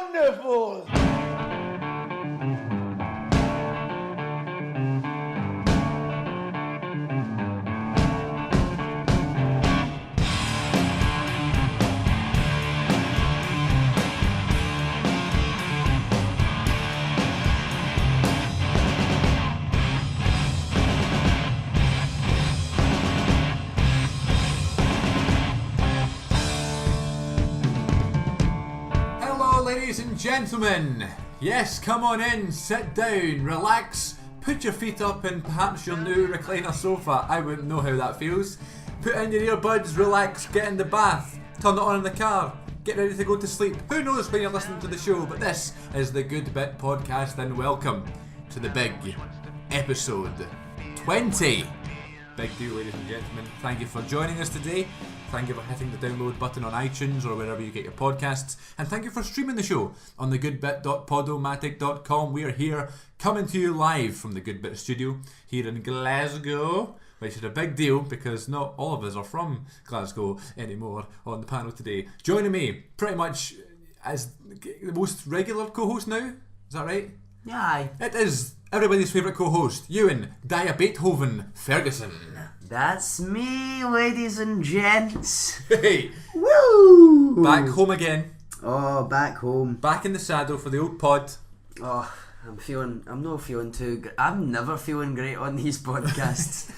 wonderful! Ladies and gentlemen, yes, come on in, sit down, relax, put your feet up in perhaps your new recliner sofa. I wouldn't know how that feels. Put in your earbuds, relax, get in the bath, turn it on in the car, get ready to go to sleep. Who knows when you're listening to the show, but this is the Good Bit Podcast, and welcome to the big episode 20. Big deal, ladies and gentlemen. Thank you for joining us today. Thank you for hitting the download button on iTunes or wherever you get your podcasts. And thank you for streaming the show on thegoodbit.podomatic.com. We are here coming to you live from the Good Bit studio here in Glasgow, which is a big deal because not all of us are from Glasgow anymore on the panel today. Joining me pretty much as the most regular co-host now. Is that right? Yeah, aye. It is everybody's favourite co-host, Ewan Diabeethoven Ferguson. That's me, ladies and gents. Hey! Woo! Back home again. Oh, back home. Back in the saddle for the old pod. Oh, I'm not feeling too good. I'm never feeling great on these podcasts.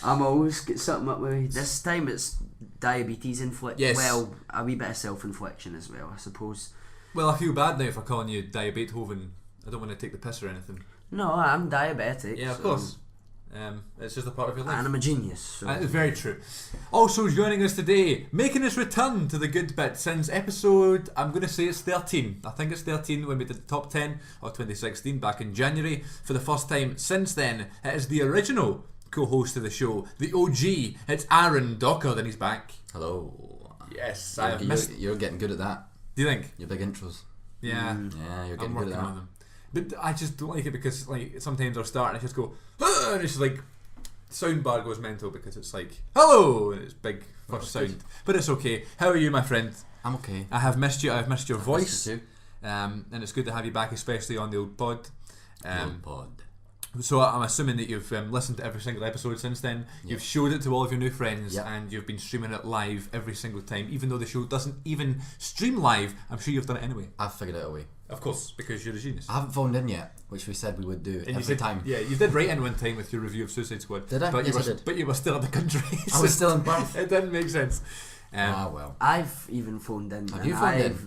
I'm always got something up with me. This time it's diabetes infliction. Yes. Well, a wee bit of self-infliction as well, I suppose. Well, I feel bad now for calling you Diabeethoven. I don't want to take the piss or anything. No, I'm diabetic. Yeah, of course. It's just a part of your life. And I'm a genius. So. It's very true. Also joining us today, making his return to the Good Bit since episode, I'm going to say it's 13. I think it's 13 when we did the top 10 of 2016 back in January. For the first time since then, it is the original co-host of the show, the OG. It's Aaron Docker, then he's back. Hello. Yes, You're getting good at that. Do you think? Your big intros. Yeah. Yeah, you're getting I'm good working at that. on them. But I just don't like it because like sometimes I'll start and I just go and it's like soundbar goes mental because it's like hello and it's big first sound. But it's okay. How are you, my friend? I'm okay. I have missed you. I've missed your voice. Too. And it's good to have you back, especially on the old pod. Old pod. So I'm assuming that you've listened to every single episode since then. Yep. You've showed it to all of your new friends, Yep. and you've been streaming it live every single time, even though the show doesn't even stream live. I'm sure you've done it anyway. I've figured out a way. Of course, because you're a genius. I haven't phoned in yet, which we said we would do every time. Yeah, you did write in one time with your review of Suicide Squad. Did I? But Yes, you I were, did. But you were still in the country. I was still in Perth. It didn't make sense. Well. I've even phoned in. Have and you phoned in? I've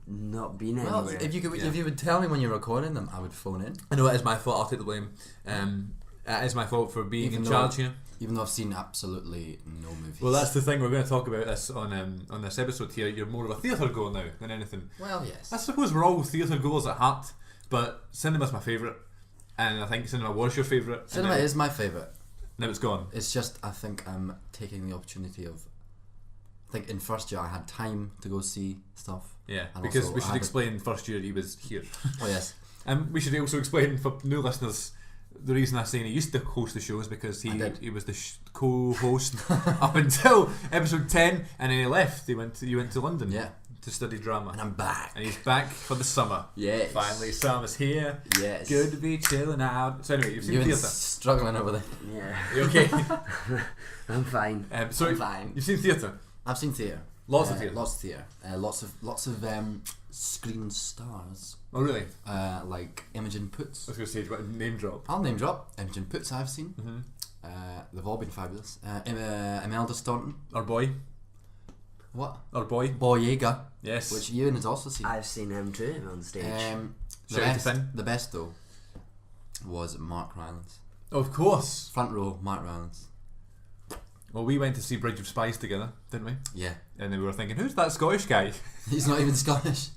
not been Well, anywhere. if you would tell me when you're recording them, I would phone in. I know it is my fault. I'll take the blame. It is my fault for being in charge here. Even though I've seen absolutely no movies. Well, that's the thing. We're going to talk about this on this episode here. You're more of a theatre goer now than anything. Well, yes. I suppose we're all theatre goers at heart, but cinema's my favourite, and I think cinema was your favourite. Cinema is my favourite. Now it's gone. It's just I think I'm taking the opportunity of. I think in first year I had time to go see stuff. Yeah, And because also we I should had explain first year he was here. Oh yes. And we should also explain for new listeners the reason I'm saying he used to host the show is because he was the co-host up until episode 10, and then he left. You went to London to study drama, And I'm back. and he's back for the summer. Yes. Finally, summer's here. Yes. Good to be chilling out. So anyway, you've seen You're theatre. struggling over there. Yeah, You okay? I'm fine. So I'm fine. You've seen theatre. I've seen theatre. Lots of theatre. Lots of theatre. Lots of screen stars. Oh really? Like Imogen I Poots. was going to say, do you want to name drop? I'll name drop. Imogen Poots I've seen. Mm-hmm. They've all been fabulous. Imelda Staunton. Our boy. What? Our boy. Boyega. Yes. Which Ewan has also seen. I've seen him too on stage. The best though was Mark Rylance. Of course. Front row, Mark Rylance. Well, we went to see Bridge of Spies together, didn't we? Yeah. And then we were thinking, who's that Scottish guy? He's not even Scottish.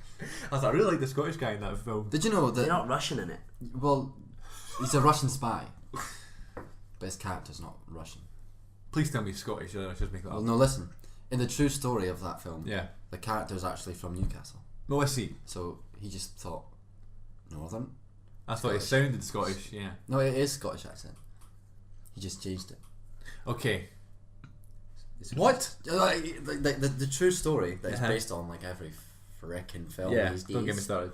I thought I really like the Scottish guy in that film. Did you know They're that? not Russian in it. Well, he's a Russian spy, but his character's not Russian. Please tell me he's Scottish. I just make that Well, up. no, listen. In the true story of that film, Yeah. the character's actually from Newcastle. No, I see. So he just thought Northern. I thought it Scottish. sounded Scottish. Yeah. No, it is Scottish accent. He just changed it. Okay. It's What? Like the true story that it's Uh-huh. based on, like every frickin' film Yeah, these days. don't get me started.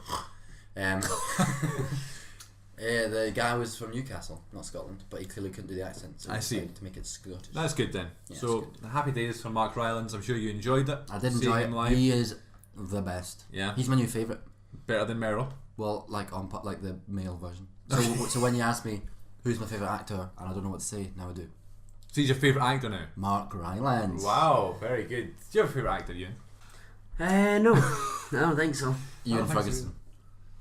The guy was from Newcastle, not Scotland, but he clearly couldn't do the accent. So I he see. decided to make it Scottish. That's good then. Yeah, So happy days from Mark Rylance. I'm sure you enjoyed it. I did Seeing enjoy him it. live. He is the best. Yeah, He's my new favourite. better than Meryl. Well, like like the male version. So when you ask me who's my favourite actor, and I don't know what to say, now I do. So he's your favourite actor now. Mark Rylance. Wow, very good. Do you have a favourite actor, Ewan? No, I don't think so. Ewan I don't think Ferguson.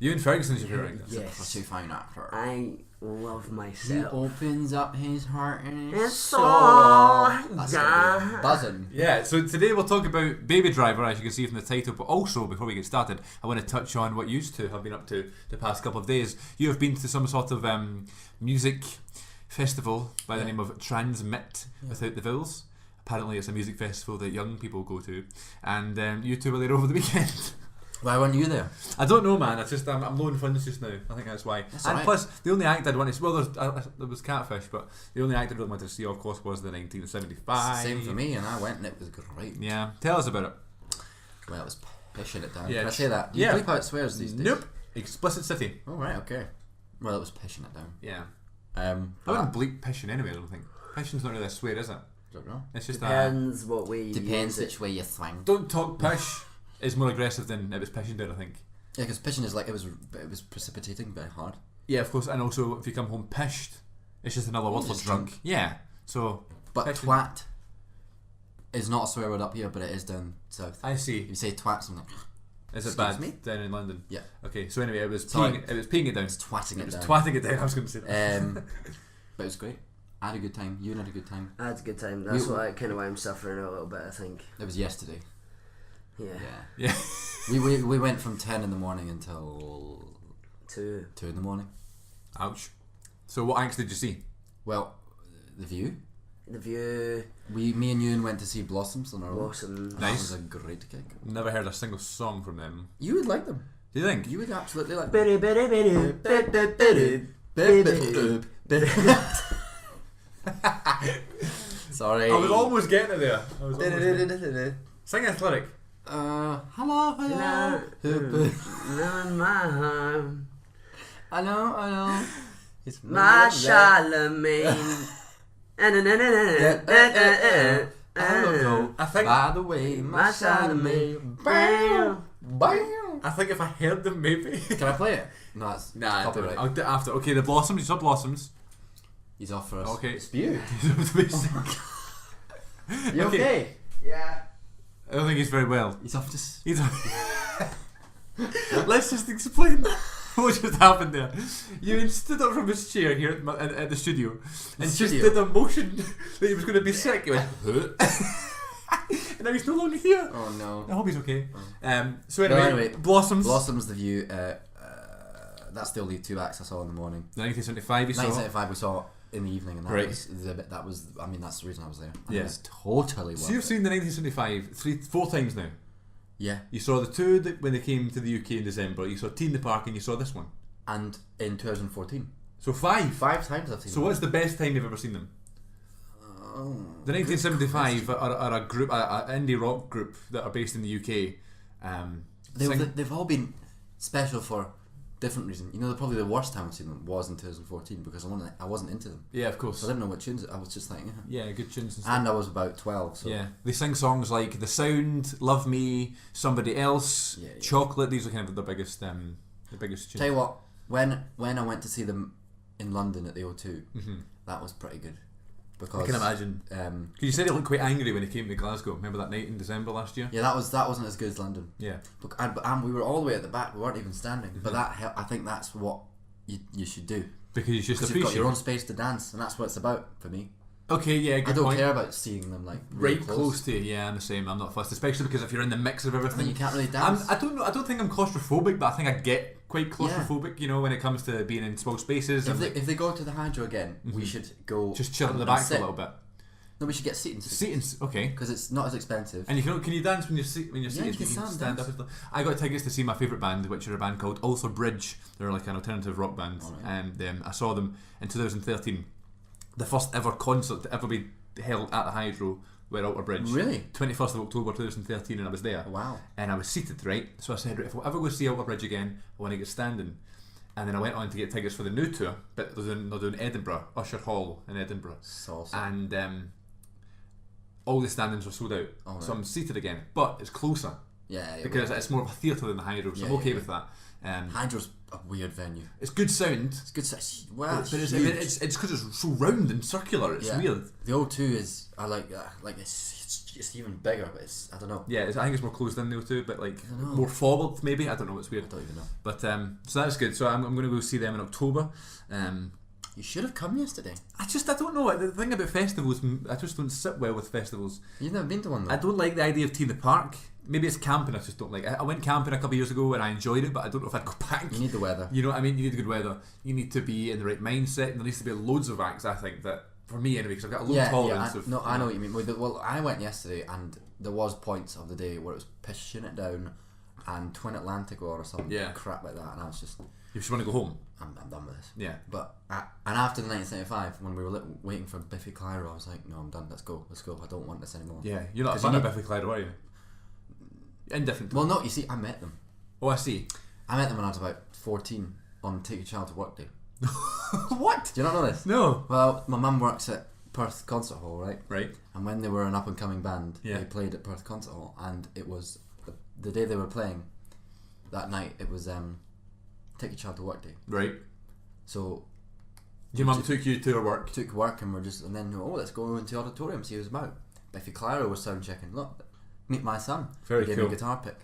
Ewan Ferguson's your favourite actor. Yes. Such a fine actor. I love He myself. opens up his heart and his It's soul. so That's gonna be dark. buzzing. Yeah, so today we'll talk about Baby Driver, as you can see from the title, but also, before we get started, I want to touch on what you two have been up to the past couple of days. You have been to some sort of music festival by the name of Transmit without the vowels. Apparently it's a music festival that young people go to, and you two were there over the weekend. Why weren't you there? I don't know, man. It's just I'm low in funds just now. I think that's why. That's and alright. plus, the only act I'd want to see, well, there was Catfish, but the only act I really wanted to see, of course, was the 1975. Same for me, and I went and it was great. Yeah, tell us about it. Well, it was pissing it down. Yeah, Can I say that? Do you bleep out swears these days? Nope. Explicit City. Oh, right, okay. Well, it was pissing it down. Yeah. But I wouldn't bleep pishing anyway, I don't think. Pishing's not really a swear, is it? don't know. It's just Depends what way you Depends use it. which way you swing. don't talk pish is more aggressive than it was pishing down, I think. Yeah, because pissing is like it was precipitating very hard. Yeah, of course, and also if you come home pished, it's just another word for Just drunk. drunk. Yeah. So But Pissing. twat is not a swear word up here, but it is down south. I see. If you say twat, something like Is it Excuse bad me? down in London? yeah, Okay, so anyway, it was Sorry. peeing it down. it's twatting It it was down. twatting it down, I was going to say that. But it was great. I had a good time. You had a good time. I had a good time. That's We- kind of why I'm suffering a little bit, I think. It was yesterday. Yeah. Yeah. Yeah. We went from 10 in the morning until 2. 2 in the morning. Ouch. So what acts did you see? Well, The View. The View, Me and Ewan went to see Blossoms on our own. Blossom. That Nice. was a great gig. Never heard a single song from them. You would like them. Do you think? You would absolutely like them. Biddy, biddy, biddy, biddy, biddy, biddy. Sorry. I was almost getting it there. I was almost getting- Sing a lyric. Hello, hello. In my heart, I know. It's my Charlemagne. I don't know. I think By the way, my Charlemagne. Bam, bam. I think if I heard them, maybe. Can I play it? No, it's Nah, copyright. I'll do it after. Okay, the Blossoms. You saw Blossoms. He's off for us. Okay. Spew. I You okay? Yeah. don't think he's very well. He's off to. He's. Let's just explain what just happened there. You stood up from his chair here at the studio and studio? just did a motion that he was going to be sick. He went, and now he's no longer here. Oh no. I hope he's okay. Oh. So anyway, Blossoms. Blossoms, The View. That's the only 2 acts I saw in the morning. The 1975 you saw. 1975 we saw in the evening, and that Right. was the bit. That was. I mean, that's the reason I was there. And Yeah. It was totally worth So you've it. seen the 1975 4 times now. Yeah. You saw the 2 that when they came to the UK in December. You saw Tea in the Park and you saw this one. And in 2014, So 5. 5 times I've seen. So them. what's the best time you've ever seen them? Oh, The 1975 are a group, an indie rock group that are based in the UK. they've all been special for different reasons. You know, probably the worst time I've seen them was in 2014 because I wasn't into them. Yeah, of course. So I didn't know what tunes. I was just like, Yeah, good tunes and stuff. and I was about 12. So Yeah, they sing songs like "The Sound," "Love Me," "Somebody Else," Yeah, yeah. "Chocolate." These are kind of the biggest tunes. Tell you what, when I went to see them in London at the O2, Mhm. that was pretty good. Because I can imagine. Um, Because you said he looked quite angry when he came to Glasgow. Remember that night in December last year? yeah, that wasn't as good as London. Yeah. And we were all the way at the back. We weren't even standing. But Mm-hmm. I think that's what you should do. Because you just Because you've got appreciate. your own space to dance, and that's what it's about for me. Okay, yeah, good I don't point. care about seeing them like really Right close to you, yeah, I'm the same. I'm not fussed, especially because if you're in the mix of And then everything. you can't really dance. I don't know. I don't think I'm claustrophobic, but I think I get quite claustrophobic. You know, when it comes to being in small spaces. If And they, if they go to the Hydro again, we should go just chill in the and back for sit. a little bit. No, we should get seating Seating, okay. because it's not as expensive. And can you dance when you're seated? Yeah, You you can stand stand up and stuff. I got tickets to see my favourite band, which are a band called Alter Bridge. They're like an alternative rock band, Alright. and I saw them in 2013. The first ever concert to ever be held at the Hydro Went Alter Bridge. Really? 21st of October 2013, and I was there. Wow. And I was seated, right? So I said, right, if I ever go see Alter Bridge again, I want to get standing. And then I went on to get tickets for the new tour, but they're doing Edinburgh, Usher Hall in Edinburgh. Salsa. And all the standings were sold out. Oh, So right. I'm seated again, but it's closer Yeah. because it's more of a theatre than the Hydro, so I'm Yeah, okay yeah. with that. Hydro's a weird venue. It's good sound, It's good. Well, but it's huge. it's because it's so round and circular. It's Yeah. weird. The O2 is I like it's even bigger, but it's I don't know. Yeah, I think it's more closed in though too, but like I don't know. more forward maybe. I don't know. It's weird. I don't even know. But so that's good. So I'm going to go see them in October. You should have come yesterday. I don't know. The thing about festivals, I just don't sit well with festivals. You've never been to one though. I don't like the idea of tea in the park. Maybe it's camping. I just don't like. I went camping a couple of years ago and I enjoyed it, but I don't know if I'd go back. You need the weather. You know what I mean? You need good weather. You need to be in the right mindset, and there needs to be loads of acts. I think that for me anyway, because I've got a low tolerance of. I know what you mean. Well, I went yesterday, and there was points of the day where it was pissing it down, and Twin Atlantic or something crap like that, and I was just, You just want to go home. I'm done with this. Yeah. But and after the 1975, when we were waiting for Biffy Clyro, I was like, no, I'm done. Let's go. I don't want this anymore. Yeah. You're not a 'Cause fan you of Biffy Clyro, are you? Indifferent. Well, no. You see, I met them. Oh, I see. I met them when I was about 14 on Take Your Child to Work Day. What? Do you not know this? No. Well, my mum works at Perth Concert Hall, right? Right. And when they were an up and coming band, Yeah. they played at Perth Concert Hall, and it was the day they were playing. That night, it was Take Your Child to Work Day. Right. So Your mum took you to her work. took work, and then let's go into the auditorium, see who's about. Biffy Clyro was sound checking. Look, meet my son. Very He gave cool. me a guitar pick.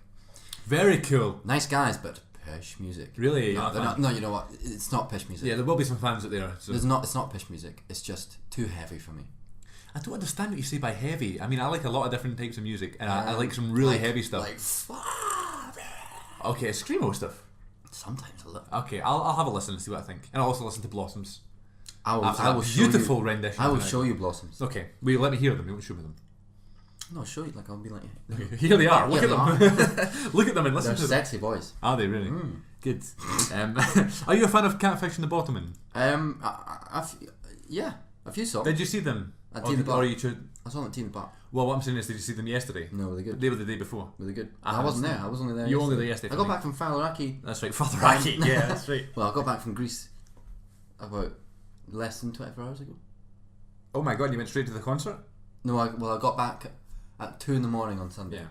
Very cool. Nice guys, but pish music. Really? No, You're they're not a not, fan? no, you know what? It's not pish music. Yeah, there will be some fans out there. So. It's not pish music. It's just too heavy for me. I don't understand what you say by heavy. I mean, I like a lot of different types of music, and I like some really heavy stuff. Like Okay, screamo stuff. sometimes a little. Okay, I'll have a listen and see what I think, and I'll also listen to Blossoms. I will After that show beautiful you, rendition. I will of it. show you Blossoms. Okay, will you let me hear them? You won't show me them. No, I'll show you. Like I'll be like, Here they are. Look Here at they them. Look at them and listen they're to them. sexy boys. Are they really? Good. Are you a fan of Catfish and the Bottommen? Yeah, a few songs. Did you see them? At Or Tea in the did- Bar. or you cho- I saw them at Tea in the Park. Well, what I'm saying is, did you see them yesterday? No, were they good? They were the day before. Were they good? I I wasn't haven't there. I was only there. You were only there yesterday, I got funny. back from Faliraki. That's right, Father Rocky. Yeah, that's right. Well, I got back from Greece about less than 24 hours ago. Oh my god, you went straight to the concert? No, I got back at 2 in the morning on Sunday. Yeah.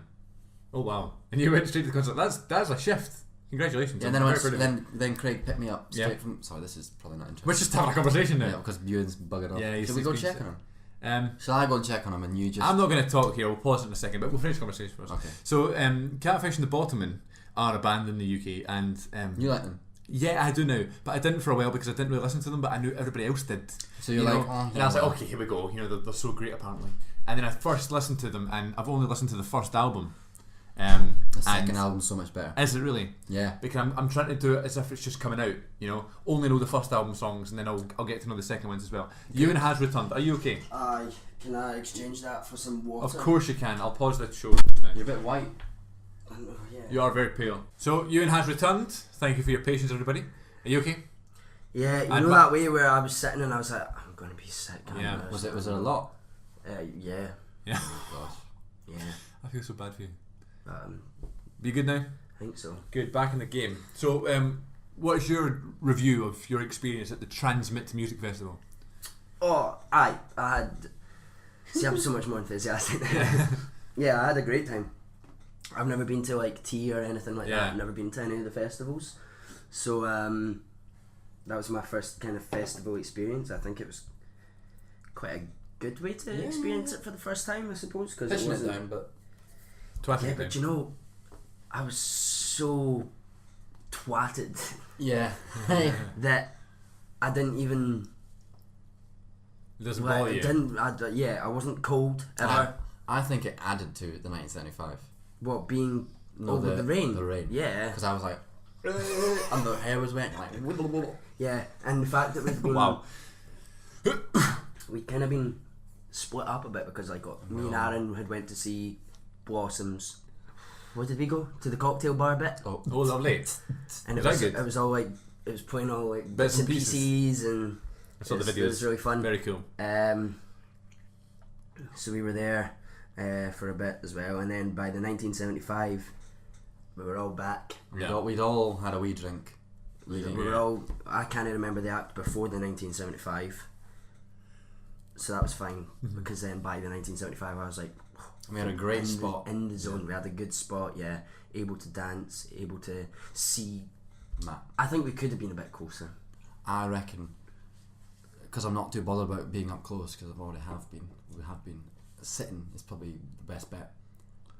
Oh wow. And you went straight to the concert. That's a shift. Congratulations. Yeah, and then I went. Then Craig picked me up straight Yeah. from. Sorry, this is probably not interesting. We're just having a conversation now. Yeah, because Ewan's buggered off. Yeah, he's Should we go been check sick. on him? Um, Shall I go and check on him and you just? I'm not going to talk here. We'll pause it in a second, but we'll finish the conversation first. Okay. So, Catfish and the Bottommen are a band in the UK, and You like them? yeah, I do now, but I didn't for a while because I didn't really listen to them, but I knew everybody else did. So you're you like, know? oh, and I was like, yeah. okay, here we go. You know, they're so great apparently. And then I first listened to them, and I've only listened to the first album. The second and- album's so much better. Is it really? Yeah. Because I'm trying to do it as if it's just coming out, you know. Only know the first album songs, and then I'll get to know the second ones as well. Ewan has returned. Are you okay? Aye, can I exchange that for some water? Of course you can. I'll pause the show. You're a bit white. Oh, yeah. You are very pale. So Ewan has returned. Thank you for your patience, everybody. Are you okay? Yeah, you And know what- that way where I was sitting and I was like, I'm gonna be sick. Yeah. Was it a lot? Yeah, Yeah. Oh gosh. yeah. I feel so bad for you. Um, Be good now? I think so. Good. Back in the game. So, what's your review of your experience at the Transmit Music Festival? Oh, I had. See, I'm so much more enthusiastic. Yeah, I had a great time. I've never been to like tea or anything like Yeah. that. I've never been to any of the festivals, so that was my first kind of festival experience. I think it was quite a good way to experience it for the first time, I suppose, because it Pitching it wasn't. down, but Twatting Yeah, it but down. you know, I was so twatted yeah. that I didn't even. It doesn't Well, bother it you. didn't. I wasn't cold ever. I think it added to the 1975. What being No, over the rain? The rain. Yeah, Because I was like, and the hair was wet. Like, yeah, and the fact that we've been Wow. we kind of been split up a bit because like me and Aaron had went to see Blossoms. Where did we go? To the cocktail bar bit, Oh, lovely. and Was that good? it was all like it was playing all like Bits bits and and pieces, and I saw the it videos. was really fun. Very cool. So we were there, for a bit as well, and then by the 1975, we were all back. Yeah. We'd all had a wee drink. We were all. I can't remember the act before the 1975, so that was fine because then by the 1975, I was like, We had a great spot. in the zone. We had a good spot. Yeah, able to dance, able to see. Matt, I think we could have been a bit closer. I reckon, because I'm not too bothered about being up close, because we have been. Sitting is probably the best bet,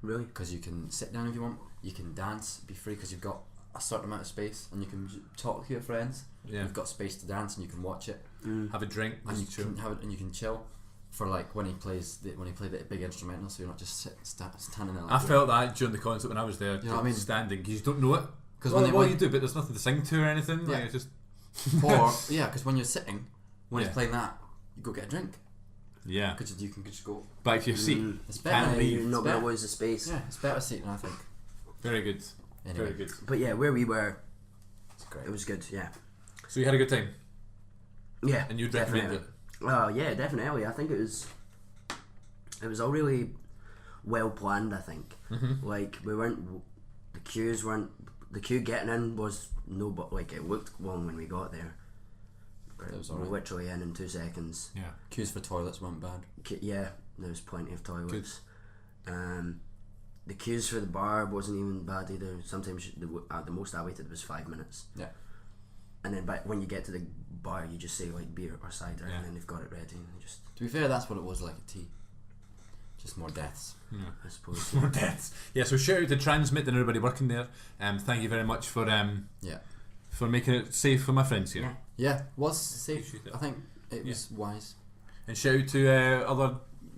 Really? because you can sit down if you want, you can dance, be free, because you've got a certain amount of space, and you can talk to your friends. Yeah. You've got space to dance, and you can watch it, Have a drink. and you just chill. can have it, and you can chill. For like when he played the big instrumental, so you're not just standing there. Like I felt that during the concert when I was there, You know what I mean? standing, because you don't know it. 'Cause Well, when they well, went- you do, but there's nothing to sing to or anything. Like, Yeah. it's just Or yeah, because when you're sitting, when Yeah. he's playing that, you go get a drink. yeah. Because you can just go. Back to your seat. It's Can't better. leave. You're not It's going to better. lose the space. Yeah, it's better seating, I think. Very good. Anyway, Very good. But yeah, where we were, it's great. it was good. Yeah. So you had a good time, Yeah. and you'd recommend it. Oh yeah, definitely. I think it was all really well planned. I think like the queue getting in was no, but like it looked long when we got there. But It was we were alright. literally in 2 seconds. Yeah. Queues for toilets weren't bad. Yeah, there was plenty of toilets. The queues for the bar wasn't even bad either. Sometimes the most I waited was 5 minutes. Yeah. And then when you get to the bar, you just say like beer or cider, Yeah. and then they've got it ready. And you just, To be fair, that's what it was like at tea. Just more deaths. I suppose. More deaths. Yeah. So shout out to Transmit and everybody working there. Thank you very much for Yeah. for making it safe for my friends here. Yeah. Yeah, was safe. Appreciate it. I think it was wise. And shout out to other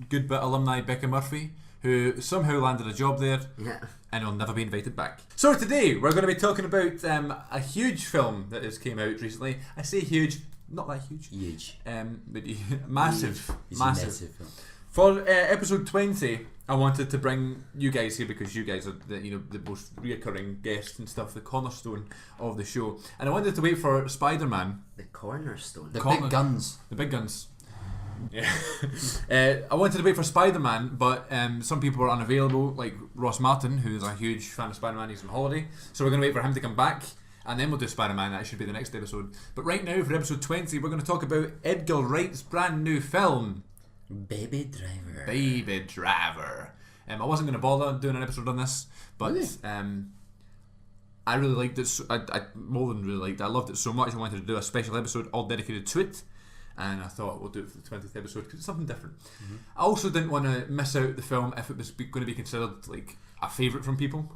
good bit alumni Becca Murphy, who somehow landed a job there Yeah. and will never be invited back. So today we're going to be talking about a huge film that has came out recently. I say huge, not that huge. Huge. But massive, It's massive. massive. For episode 20, I wanted to bring you guys here because you guys are the most reoccurring guests and stuff, the cornerstone of the show. And I wanted to wait for Spider-Man, The cornerstone. The Corner- big guns. the big guns. Yeah. I wanted to wait for Spider-Man, but some people were unavailable, like Ross Martin, who is a huge fan of Spider-Man. He's on holiday, so we're going to wait for him to come back, and then we'll do Spider-Man. That should be the next episode. But right now, for episode 20, we're going to talk about Edgar Wright's brand new film, Baby Driver. Baby Driver. I wasn't going to bother doing an episode on this, but Really? I really liked it. I more than really liked it. I loved it so much. I wanted to do a special episode all dedicated to it, and I thought we'll do it for the 20th episode because it's something different. I also didn't want to miss out the film if it was going to be considered like a favourite from people,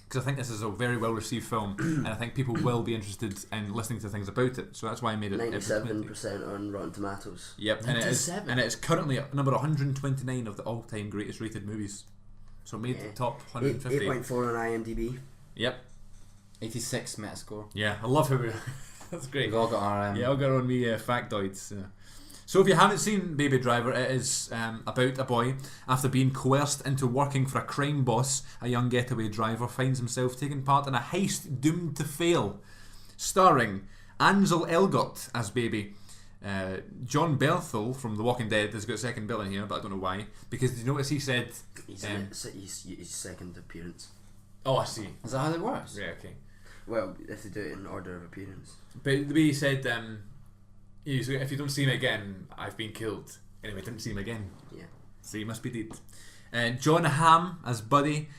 because I think this is a very well received film, and I think people will be interested in listening to things about it. So that's why I made it episode 20. 97% on Rotten Tomatoes. Yep, and it is, 97? and it's currently at number 129 of the all-time greatest rated movies. So it made the top 150. 8.4 on IMDb. Yep. 86 Metascore. Yeah, I love how we. That's great. We've all got our. Yeah, I'll get on me factoids. So if you haven't seen Baby Driver, it is about a boy after being coerced into working for a crime boss. A young getaway driver finds himself taking part in a heist doomed to fail, starring Ansel Elgort as Baby. John Bernthal from The Walking Dead has got a second bill in here, but I don't know why. Because did you notice he said? He's his second appearance. Oh, I see. Is that how it works? Yeah, okay. Well, if they do it in order of appearance. But the way he said, if you don't see him again, I've been killed. Anyway, didn't see him again. Yeah. So he must be dead. John Hamm as Buddy.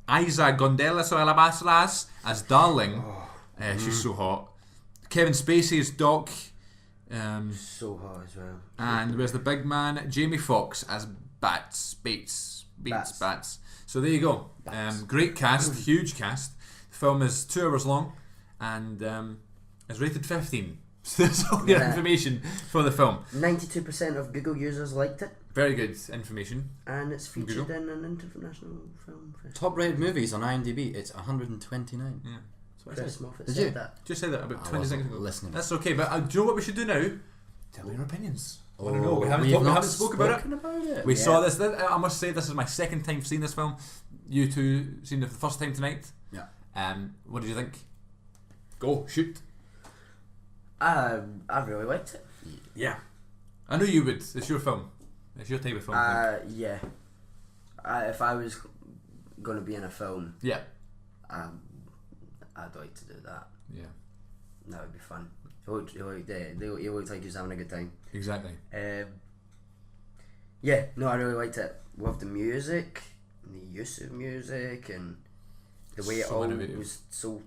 Isa Gonzalez Alabastras as Darling. She's so hot. Kevin Spacey as Doc. So hot as well. And where's the big man? Jamie Foxx as Bates. So there you go. Great cast, huge cast. The film is 2 hours long and is rated 15. So that's all your information for the film. 92% of Google users liked it, Very good information. and it's featured Google? in an international film festival. Top rated movies on IMDb, it's 129. Yeah. That's what I Chris said. Moffat Did said you? that. Just said that about I 20 wasn't seconds ago. listening. That's okay, but do you know what we should do now? Tell me your opinions. I wanna know. Oh, We haven't we've not spoke about it. spoken about it. We Yeah. saw this. I must say, this is my second time seeing this film. You two seen it for the first time tonight. Yeah. What did you think? Go shoot. I really liked it. Yeah. I knew you would. It's your film. It's your type of film. I think. Yeah. if I was going to be in a film, Yeah. I'd like to do that. Yeah. That would be fun. He looked like he was having a good time. Exactly. Yeah, no, I really liked it. Loved the music, and the use of music, and the way it So all innovative. was so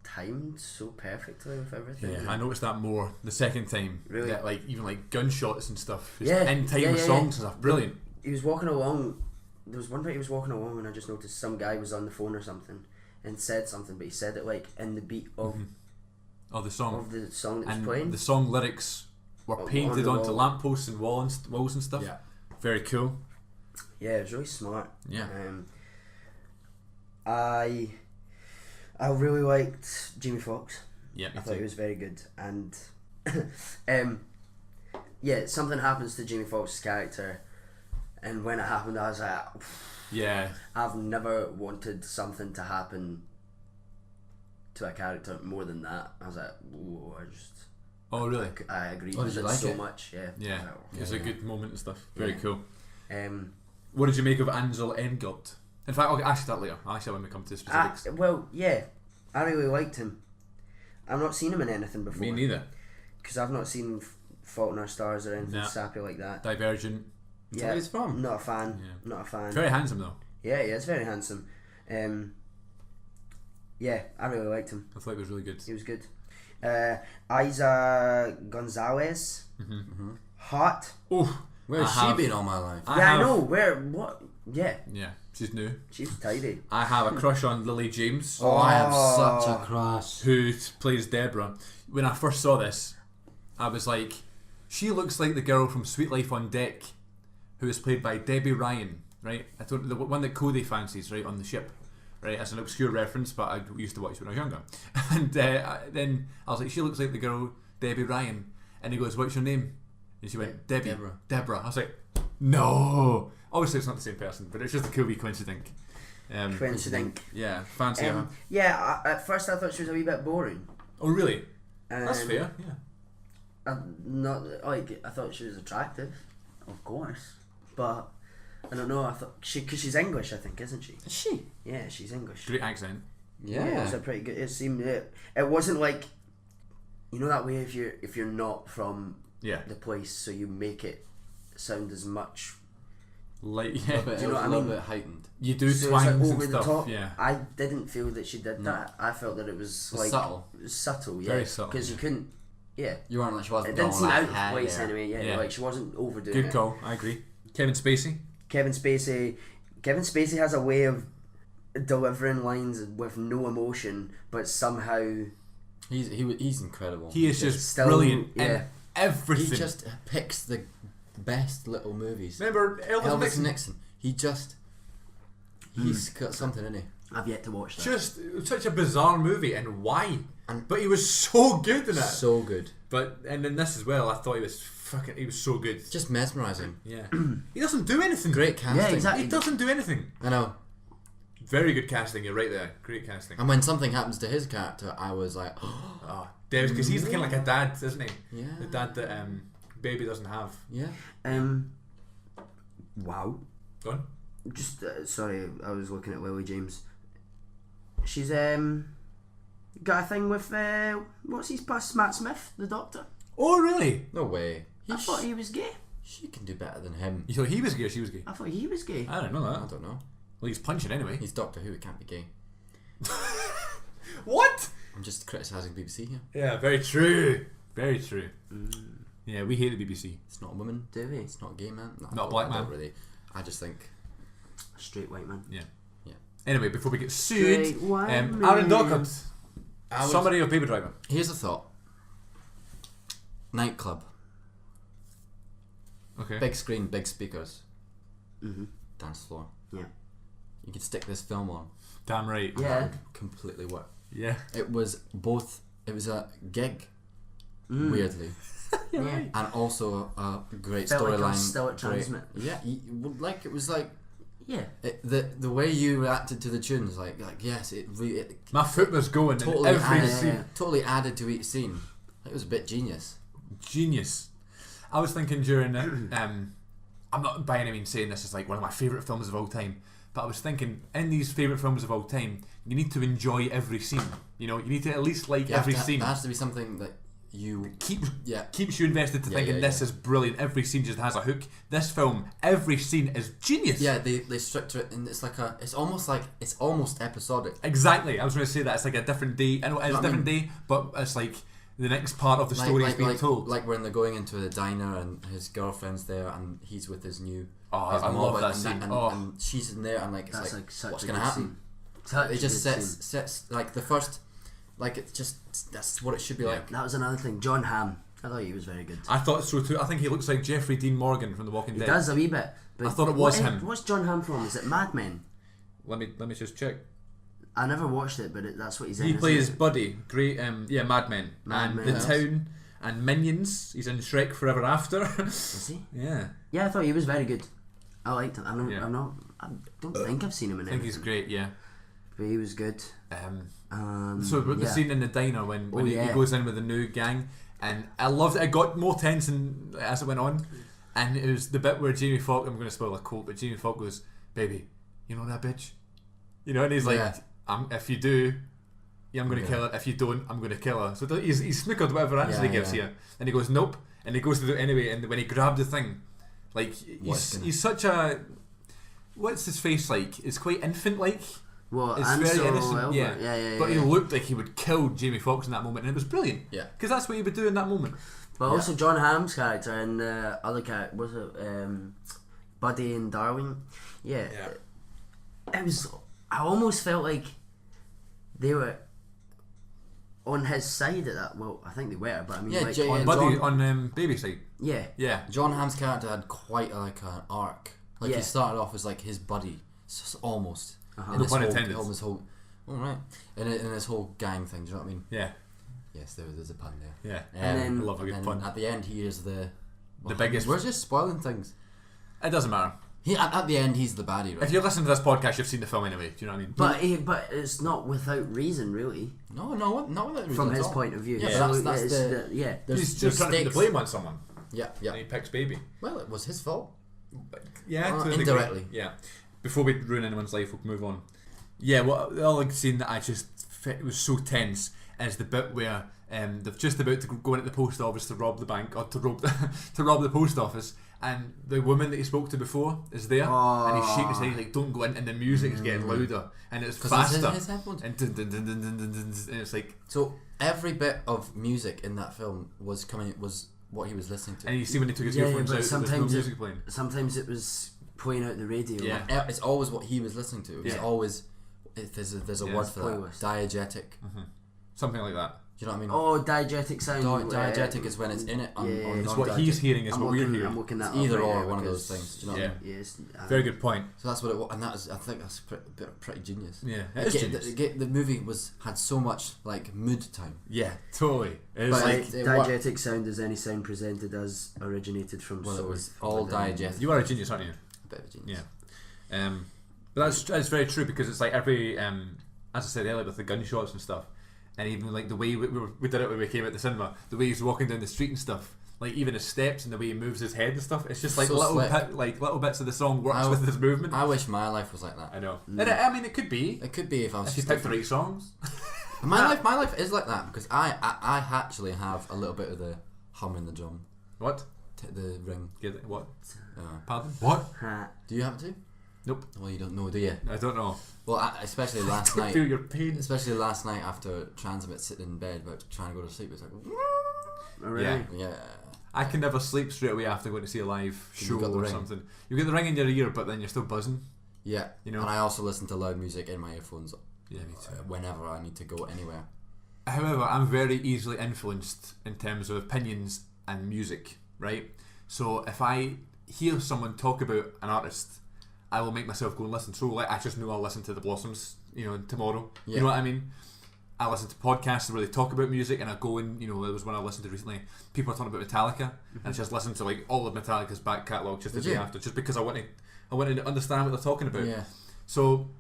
timed so perfectly with everything. Yeah, I noticed that more the second time. Really? That, like, even like gunshots and stuff. Just Yeah, in time yeah, with yeah, songs yeah. and stuff. Brilliant. He was walking along. There was one point he was walking along, and I just noticed some guy was on the phone or something and said something, but he said it like in the beat of Oh, the song. of the song that was And playing. the song lyrics were On painted the onto wall. lampposts and walls and stuff. Yeah. Very cool. Yeah, it was really smart. Yeah. I really liked Jamie Foxx. Yeah, I thought he was very good, and yeah, something happens to Jamie Foxx's character, and when it happened, I was like, Yeah. I've never wanted something to happen to a character more than that. I was like, whoa, Oh, really? I agreed Oh, with did it you like so it? much. Yeah. Yeah. I was It was a good moment and stuff. Very Yeah. cool. like, What did you make of Ansel Elgort? In fact, I'll ask you that later. I'll ask you when we come to the specifics. well, yeah, I really liked him. I've not seen him in anything before. Me neither. Because I've not seen Fault in Our Stars or anything Nah. sappy like that. Divergent. That's where he's from. Not a fan. Yeah. Not a fan. Very handsome though. Yeah, he is very handsome. Yeah, I really liked him. I thought he was really good. He was good. Isa Gonzalez. Hot. Oh, Where's I she have- been all my life? I know. Where? What? Yeah, Yeah, she's new. she's tidy. I have a crush on Lily James, Oh, I have such a crush. who plays Deborah. When I first saw this, I was like, she looks like the girl from Sweet Life on Deck, who is played by Debbie Ryan, right? I don't the one that Cody fancies, right, on the ship, right? As an obscure reference, but I used to watch when I was younger. And then I was like, she looks like the girl Debbie Ryan, and he goes, "What's your name?" And she went, "Debbie." Deborah. I was like, no. Obviously, it's not the same person, but it's just a cool wee coincidence. Coincidence. Yeah, fancy her. Yeah, at first I thought she was a wee bit boring. Oh, really? That's Um, fair. Yeah. Not like I thought she was attractive, of course, but I don't know. I thought because she's English, I think, isn't she? Is she? Yeah, she's English. Great accent. Yeah, it was a pretty good. It seemed it wasn't like, you know, that way if you're not from Yeah. the place, so you make it sound as much. Like, A yeah. little bit, Do you know what I a little mean? bit heightened. You do So it was twangs like over and the stuff. top. Yeah. I didn't feel that she did No. that. I felt that it was It was like subtle. it was subtle, yeah, Very subtle, because you couldn't. Yeah, You weren't like she wasn't it didn't going seem like, out of "Hey, place yeah." anyway. Yeah, Yeah. like she wasn't overdoing Good it. call. I agree. Kevin Spacey. Kevin Spacey has a way of delivering lines with no emotion, but somehow He's incredible. He is just Still, brilliant yeah. in everything. He just picks the best little movies. Remember Elvis, Elvis Nixon? Nixon. He's got something in it. I've yet to watch that. Just such a bizarre movie, and why? And- But he was so good in it. So good. And in this as well, I thought he was so good. Just mesmerising. Yeah. He doesn't do anything. Great casting. Yeah, exactly. He doesn't do anything. I know. Very good casting. You're right there. Great casting. And when something happens to his character, I was like, Oh, Davis, because he's kind of like a dad, isn't he? yeah. The dad that Baby doesn't have. Yeah. Wow. Go on. Just sorry, I was looking at Lily James. She's got a thing with what's his past, Matt Smith, the Doctor. Oh, really? No way. I thought he was gay. She can do better than him. You thought he was gay or she was gay? I thought he was gay. I don't know I that. don't know. Well, he's punching anyway. He's Doctor Who. He can't be gay. What? I'm just criticising BBC here. Yeah, very true. Very true. Yeah, we hate the BBC. It's not a woman. Do we? It's not a gay man. No, Not a black I don't man. really. I just think. A straight white man. Yeah. Yeah. Anyway, before we get sued, Straight white Aaron man. Dockert, I would- summary of Baby Driver. Here's a thought. Nightclub. Okay. Big screen, big speakers. Mhm. Dance floor. Yeah. You could stick this film on. Damn right. Yeah. That would completely work. Yeah. It was both. It was a gig, Mm. weirdly, You're Yeah. right. and also a great Felt like I storyline. was still at great- Transmit. Yeah, like it was like Yeah. the way you reacted to the tunes, like yes, it My foot was going totally in every added, scene. totally added to each scene. It was a bit genius. Genius. I was thinking during it, I'm not by any means saying this is like one of my favourite films of all time, but I was thinking, in these favourite films of all time, you need to enjoy every scene. You know, you need to at least like every scene. There has to be something that you keeps you invested to thinking this is brilliant. Every scene just has a hook. This film, every scene is genius. Yeah, they structure it, and it's almost episodic. Exactly. I was going to say that it's like a different day. I know it's a different day, but it's like the next part of the story is being told. Like when they're going into the diner and his girlfriend's there and he's with his new. I love that scene. And she's in there and like it's like what's going to happen? It just sets like the first. Like it's just that's what it should be like. That was another thing. John Hamm, I thought he was very good. I thought so too. I think he looks like Jeffrey Dean Morgan from The Walking Dead. He does a wee bit. But I thought it was him. What's John Hamm from? Is it Mad Men? Let me just check. I never watched it, but that's what he's in. He plays Buddy, great. Mad Men, and Men, The yes. Town, and Minions. He's in Shrek Forever After. Is he? Yeah. Yeah, I thought he was very good. I liked him. I don't think I've seen him in I think anything. he's great. Yeah. But he was good. So the scene in the diner when he goes in with the new gang, and I loved it. It got more tense as it went on, and it was the bit where Jamie Foxx, I'm going to spoil a quote, but Jamie Foxx goes, "Baby, you know that bitch," you know, and he's like, "If you do, I'm going to kill her. If you don't, I'm going to kill her." So he's snookered whatever answer he gives here, and he goes, "Nope," and he goes to do it anyway. And when he grabbed the thing, like he's such a, what's his face like? It's quite infant-like. Well, It's Ansel very innocent, Elgort. Yeah. But he looked like he would kill Jamie Foxx in that moment, and it was brilliant. Yeah, because that's what he would do in that moment. But also John Hamm's character and the other character, was it Buddy and Darwin? Yeah. It was. I almost felt like they were on his side at that. Well, I think they were, but I mean, On Buddy on Baby's side. Yeah. John Hamm's character had quite an arc. Like he started off as like his buddy, almost. No pun intended. All right. In this wole gang thing, do you know what I mean? Yeah. Yes, there's a pun there. Yeah. And then, I love a good pun. At the end, he is the biggest. We're just spoiling things. It doesn't matter. At the end, he's the baddie, right? If you're listening to this podcast, you've seen the film anyway. Do you know what I mean? But it's not without reason, really. No, not without reason From at his all. point of view. Yeah, So that's He's just trying to put the blame on someone. Yeah. And he picks Baby. Well, it was his fault. Yeah, to a degree. indirectly. Yeah. Before we ruin anyone's life, we'll move on. Yeah, well, the other scene that it was so tense is the bit where they're just about to go into the post office to rob the bank, or to rob the post office, and the woman that he spoke to before is there, and he's shaking his head, he's like, "Don't go in," and the music is getting louder, and it's faster, his headphones. and dun, dun, dun, dun, dun, dun, dun, and it's like, So every bit of music in that film was what he was listening to. and you see when he took his earphones out, there's no music playing. Sometimes it was playing out the radio. Yeah. It's always what he was listening to. It was always. There's a word for playlist. that. Diegetic. Something like that. Do you know what I mean? Oh, diegetic sound. Diegetic is when it's in it. It's what he's hearing is what we're hearing. I'm looking at Either or, one of those things. Do you know what I mean? Yes. Very good point. So that's what it was, and I think that's pretty genius. Yeah, it is genius. The movie had so much like mood time. Yeah, totally. It's But like Diegetic sound is any sound presented as originated from Well, it source. was all diegetic. you are a genius, aren't you? A bit of a genius. Yeah. But that's very true, because it's like every as I said earlier with the gunshots and stuff, and even like the way we did it when we came out the cinema, the way he's walking down the street and stuff, like even his steps and the way he moves his head and stuff, it's just like So little bits of the song works with his movement. I wish my life was like that. I know. I mean, it could be It could be if I was if you just picked the right songs. my life is like that because I actually have a little bit of the hum in the drum, What? the ring. Get it? What? Pardon? What? Do you have it too? Nope. Well, you don't know, do you? I don't know. Well, especially last night. Feel your pain. Especially last night after Transmit sitting in bed about trying to go to sleep. It's like, Really? yeah. I can never sleep straight away after going to see a live show got the or ring. something. You get the ring in your ear, but then you're still buzzing. Yeah, You know? and I also listen to loud music in my earphones Yeah, me too. whenever I need to go anywhere. However, I'm very easily influenced in terms of opinions and music, right? So if I hear someone talk about an artist, I will make myself go and listen. So like, I just know I'll listen to the Blossoms, tomorrow. Yeah. You know what I mean? I listen to podcasts where they talk about music, and I go and, there was one I listened to recently, people are talking about Metallica, and I just listened to like all of Metallica's back catalogue just the day after, just because I want to understand what they're talking about. Yeah. So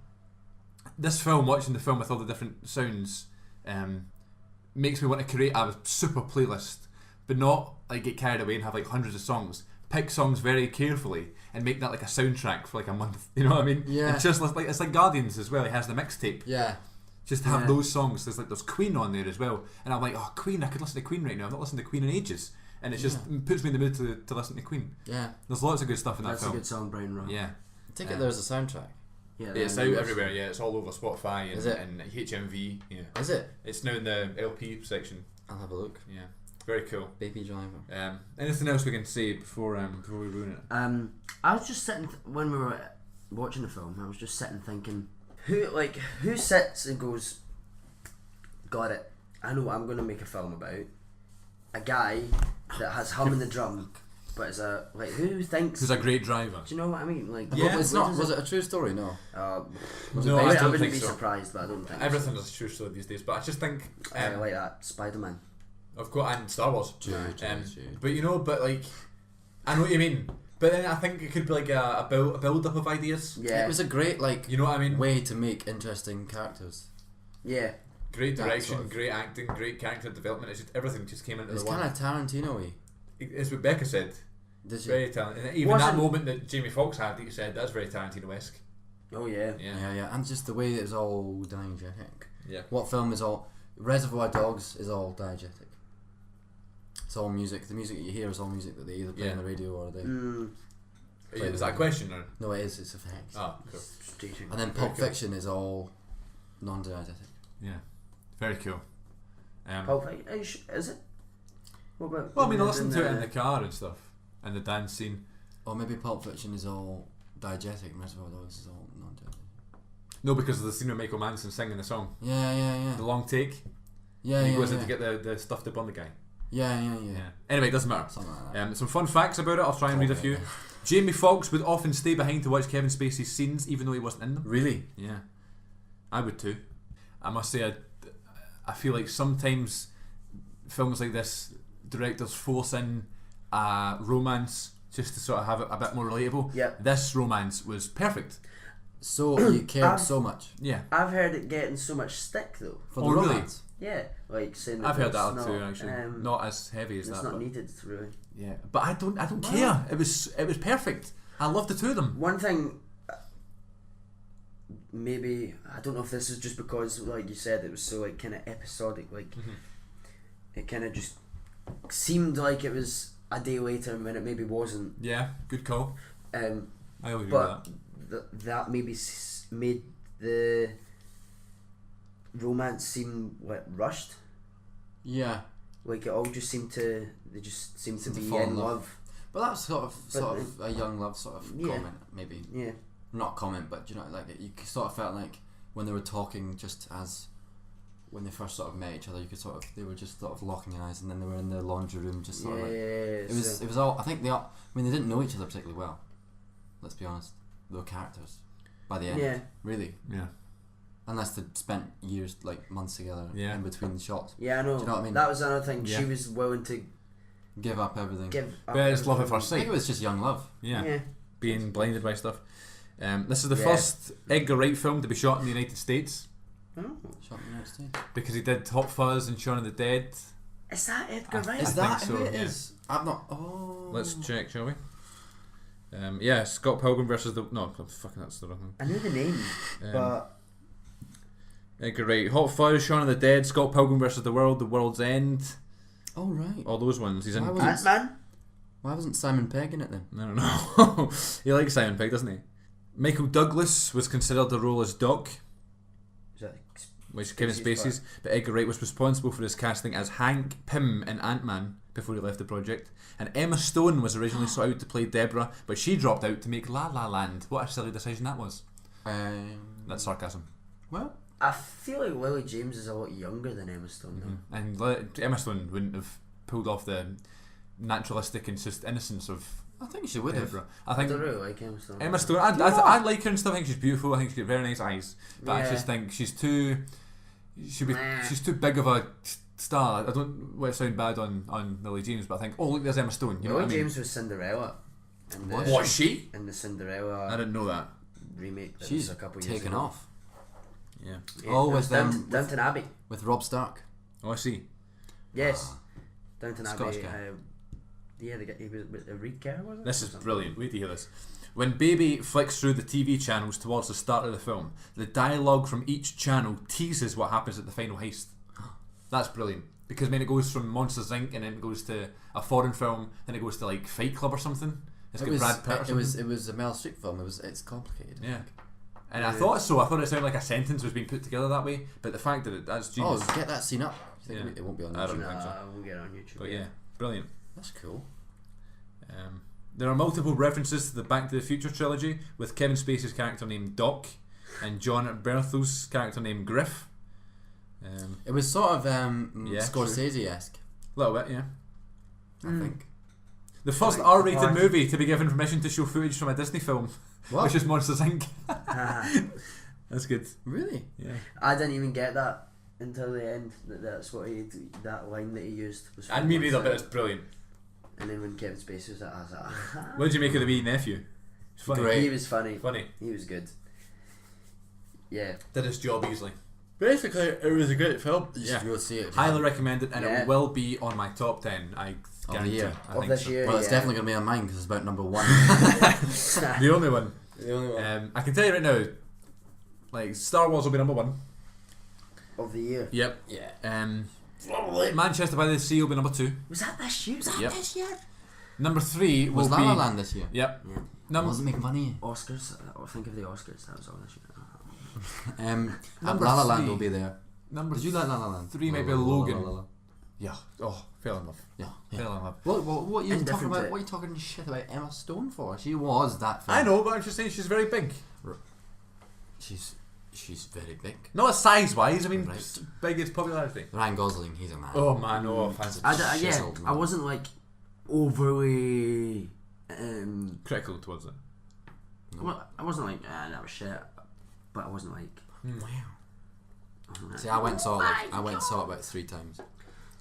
this film, watching the film with all the different sounds, makes me want to create a super playlist, but not like get carried away and have like hundreds of songs, pick songs very carefully and make that like a soundtrack for like a month. You know what I mean? Yeah. It's just like it's like Guardians as well. He has the mixtape. Yeah. Just to have Yeah. those songs. There's Queen on there as well, and I'm like, oh, Queen! I could listen to Queen right now. I've not listened to Queen in ages, and it just puts me in the mood to listen to Queen. Yeah. There's lots of good stuff in that That's a film. good song, Brian Rock. Yeah. I take it there's a soundtrack. Yeah, It's out everywhere, yeah. It's all over Spotify and, Is it? and HMV. Yeah. Is it? It's now in the LP section. I'll have a look. Yeah. Very cool. Baby Driver. Anything else we can say before we ruin it? I was just sitting when we were watching the film. I was just sitting thinking, who sits and goes, got it. I know what I'm going to make a film about. A guy that has hum in the drum, but is a who thinks? Who's a great driver? Do you know what I mean? Like, Yeah. But it's not. Was it a true story? No. Was No, it I based? I don't wouldn't think be so. surprised, but I don't think Everything is a true story these days, but I just think I like that Spider-Man. I've got and Star Wars. True. But you know, but like I know what you mean. But then I think it could be like a build up of ideas. Yeah, It was a great You know what I mean? way to make interesting characters. yeah. Great that direction, sort of- great acting, great character development. It's just everything just came into It's the kind one. of Tarantino-y. It's what Becca said. Did you? Very talented. And even Wasn't- that moment that Jamie Foxx had, that you said, that's very Tarantino-esque. Oh yeah. Yeah. Yeah, and just the way it was all diegetic. Yeah. What film is all? Reservoir Dogs is all diegetic. It's all music. The music that you hear is all music that they either play on the radio or they. Is that a question or? No, it is. It's effects. Oh, cool. Strategic. And then Pulp Fiction is all non-diegetic. Yeah. Very cool. Pulp Fiction, is it? What about? Well, I mean, I listened to it in the the car and stuff, and the dance scene. Or maybe Pulp Fiction is all diegetic and Reservoir Dogs is all non-diegetic. No, because of the scene with Michael Manson singing the song. Yeah. The long take. Yeah, he yeah, goes yeah. in to get the stuff to burn the guy. Yeah. Anyway, it doesn't matter. Something like that. Some fun facts about it. I'll try and read a few. Jamie Foxx would often stay behind to watch Kevin Spacey's scenes, even though he wasn't in them. Really? Yeah, I would too. I must say, I feel like sometimes films like this, directors force in romance just to sort of have it a bit more relatable. Yeah. This romance was perfect. So you cared so much Yeah. I've heard it getting so much stick though. for the Oh, really? romance. Yeah, like saying I've heard it's that not, too, actually. Not as heavy as it's that. not But needed really. yeah, but I don't care. It was perfect. I loved the two of them. One thing, maybe I don't know if this is just because, like you said, it was so like kind of episodic. Like it kind of just seemed like it was a day later when it maybe wasn't. Yeah, good call. I agree with But that. that maybe made the romance seem like rushed. Yeah. Like it all just seemed to they just seemed to Seemed to be fall in in love. love. But that's sort of But a young love sort of Yeah. comment, maybe. Yeah. Not comment, but you know, like you sort of felt like when they were talking, just as when they first sort of met each other, you could sort of they were just sort of locking eyes, and then they were in the laundry room, just sort of like it was all. I think they all. I mean, they didn't know each other particularly well. Let's be honest, they were characters by the end. Yeah. Really, Yeah. unless they'd spent years, like months together, Yeah. in between the shots. Yeah, I know. Do you know what I mean? That was another thing. Yeah. She was willing to Give up everything. give up. But it's love at first I think sight. it was just young love. Yeah. Yeah. Being blinded by stuff. This is the Yeah. first Edgar Wright film to be shot in the United States Oh. Shot in the United States. because he did Hot Fuzz and Shaun of the Dead. Is that Edgar Wright? I Is that think who so, it yeah. is? I'm not. Oh. Let's check, shall we? Yeah, Scott Pilgrim versus the fucking that's the wrong one. I knew the name, but Edgar Wright, Hot Fuzz, Shaun of the Dead, Scott Pilgrim versus the World's End, Oh right. all those ones. He's in. Why was Ant-Man? Why wasn't Simon Pegg in it then? I don't know. He likes Simon Pegg, doesn't he? Michael Douglas was considered the role as Doc, Is that which is Kevin Spacey's Spacey's, but Edgar Wright was responsible for his casting as Hank Pym in Ant-Man before he left the project. And Emma Stone was originally sought out to play Deborah, but she dropped out to make La La Land. What a silly decision that was. That's sarcasm. Well, I feel like Lily James is a lot younger than Emma Stone though. And Emma Stone wouldn't have pulled off the naturalistic and just innocence of I think she would have. Deborah. I I think don't really like Emma Stone. Emma Stone, I like her and stuff. I think she's beautiful. I think she's got very nice eyes. But I Yeah. just think she's too Nah. she's too big of a star. I don't want to sound bad on Lily James, but I think, oh look, there's Emma Stone. You know Lily what I mean? James was Cinderella. In the, Was she? in the Cinderella I didn't know that. remake that She's was a couple years taken ago. off Yeah. Yeah, Oh, that with was them- Downton Abbey. with Rob Stark. Oh, I see. Yes. Downton Scottish Abbey. guy. Yeah, he was a Reed Kerr, was it? This is brilliant. Wait to hear this. When Baby flicks through the TV channels towards the start of the film, the dialogue from each channel teases what happens at the final heist. That's brilliant. Because it goes from Monsters Inc. and then it goes to a foreign film, then it goes to like Fight Club or something. It's got Brad Pitt or something. It was a Meryl Streep film. It's complicated. Yeah. And I thought so. I thought it sounded like a sentence was being put together that way. But the fact that that's genius. Oh, get that scene up. You think it won't be on I don't YouTube? think so. We'll get it on YouTube. But yeah, brilliant. That's cool. There are multiple references to the Back to the Future trilogy, with Kevin Spacey's character named Doc and John Berthel's character named Griff. It was sort of Scorsese-esque, A little bit, yeah. I think. The first R-rated movie to be given permission to show footage from a Disney film, which is Monsters Inc. That's good. Really? Yeah. I didn't even get that until the end. That's what that line that he used was. And me neither, but it's brilliant. And then when Kevin Spacey was I was like, what did you make of the wee nephew? It's funny. Great. He was funny. Funny. He was good. Yeah. Did his job easily. Basically, it was a great film. You Yeah. should go see it. Highly recommended, and Yeah. it will be on my top 10. I guarantee. year. I Of think this so. year. Well, it's yeah. definitely going to be on mine because it's about number 1. The only one. The only one. I can tell you right now, like Star Wars will be number 1. Of the year. Yep. Yeah. Manchester by the Sea will be number 2. Was that this year? Yep. Number 3 will Was be. La La Land this year? Yep. Yeah. Wasn't making money. Oscars. Think of the Oscars. That was all this year. Number La La Land 3. will be there. Number Did you like La La Land? 3 might be La, la, la, Logan. la, la, la. Yeah. Oh, fell in love. Yeah. Fell in love. What are you talking Indifferent about? to it. What are you talking shit about Emma Stone for? She was that film. I know, but I'm just saying she's very big. She's very big. Not size wise, I mean, Right. just big as popularity. Ryan Gosling, he's a man. Oh man, no fancy. Yeah. Chiseled, man. I wasn't like overly. Critical towards it. Well, I wasn't like that was shit, but I wasn't like. Wow. wasn't it? See, I went and saw it. I went and saw it about 3 times.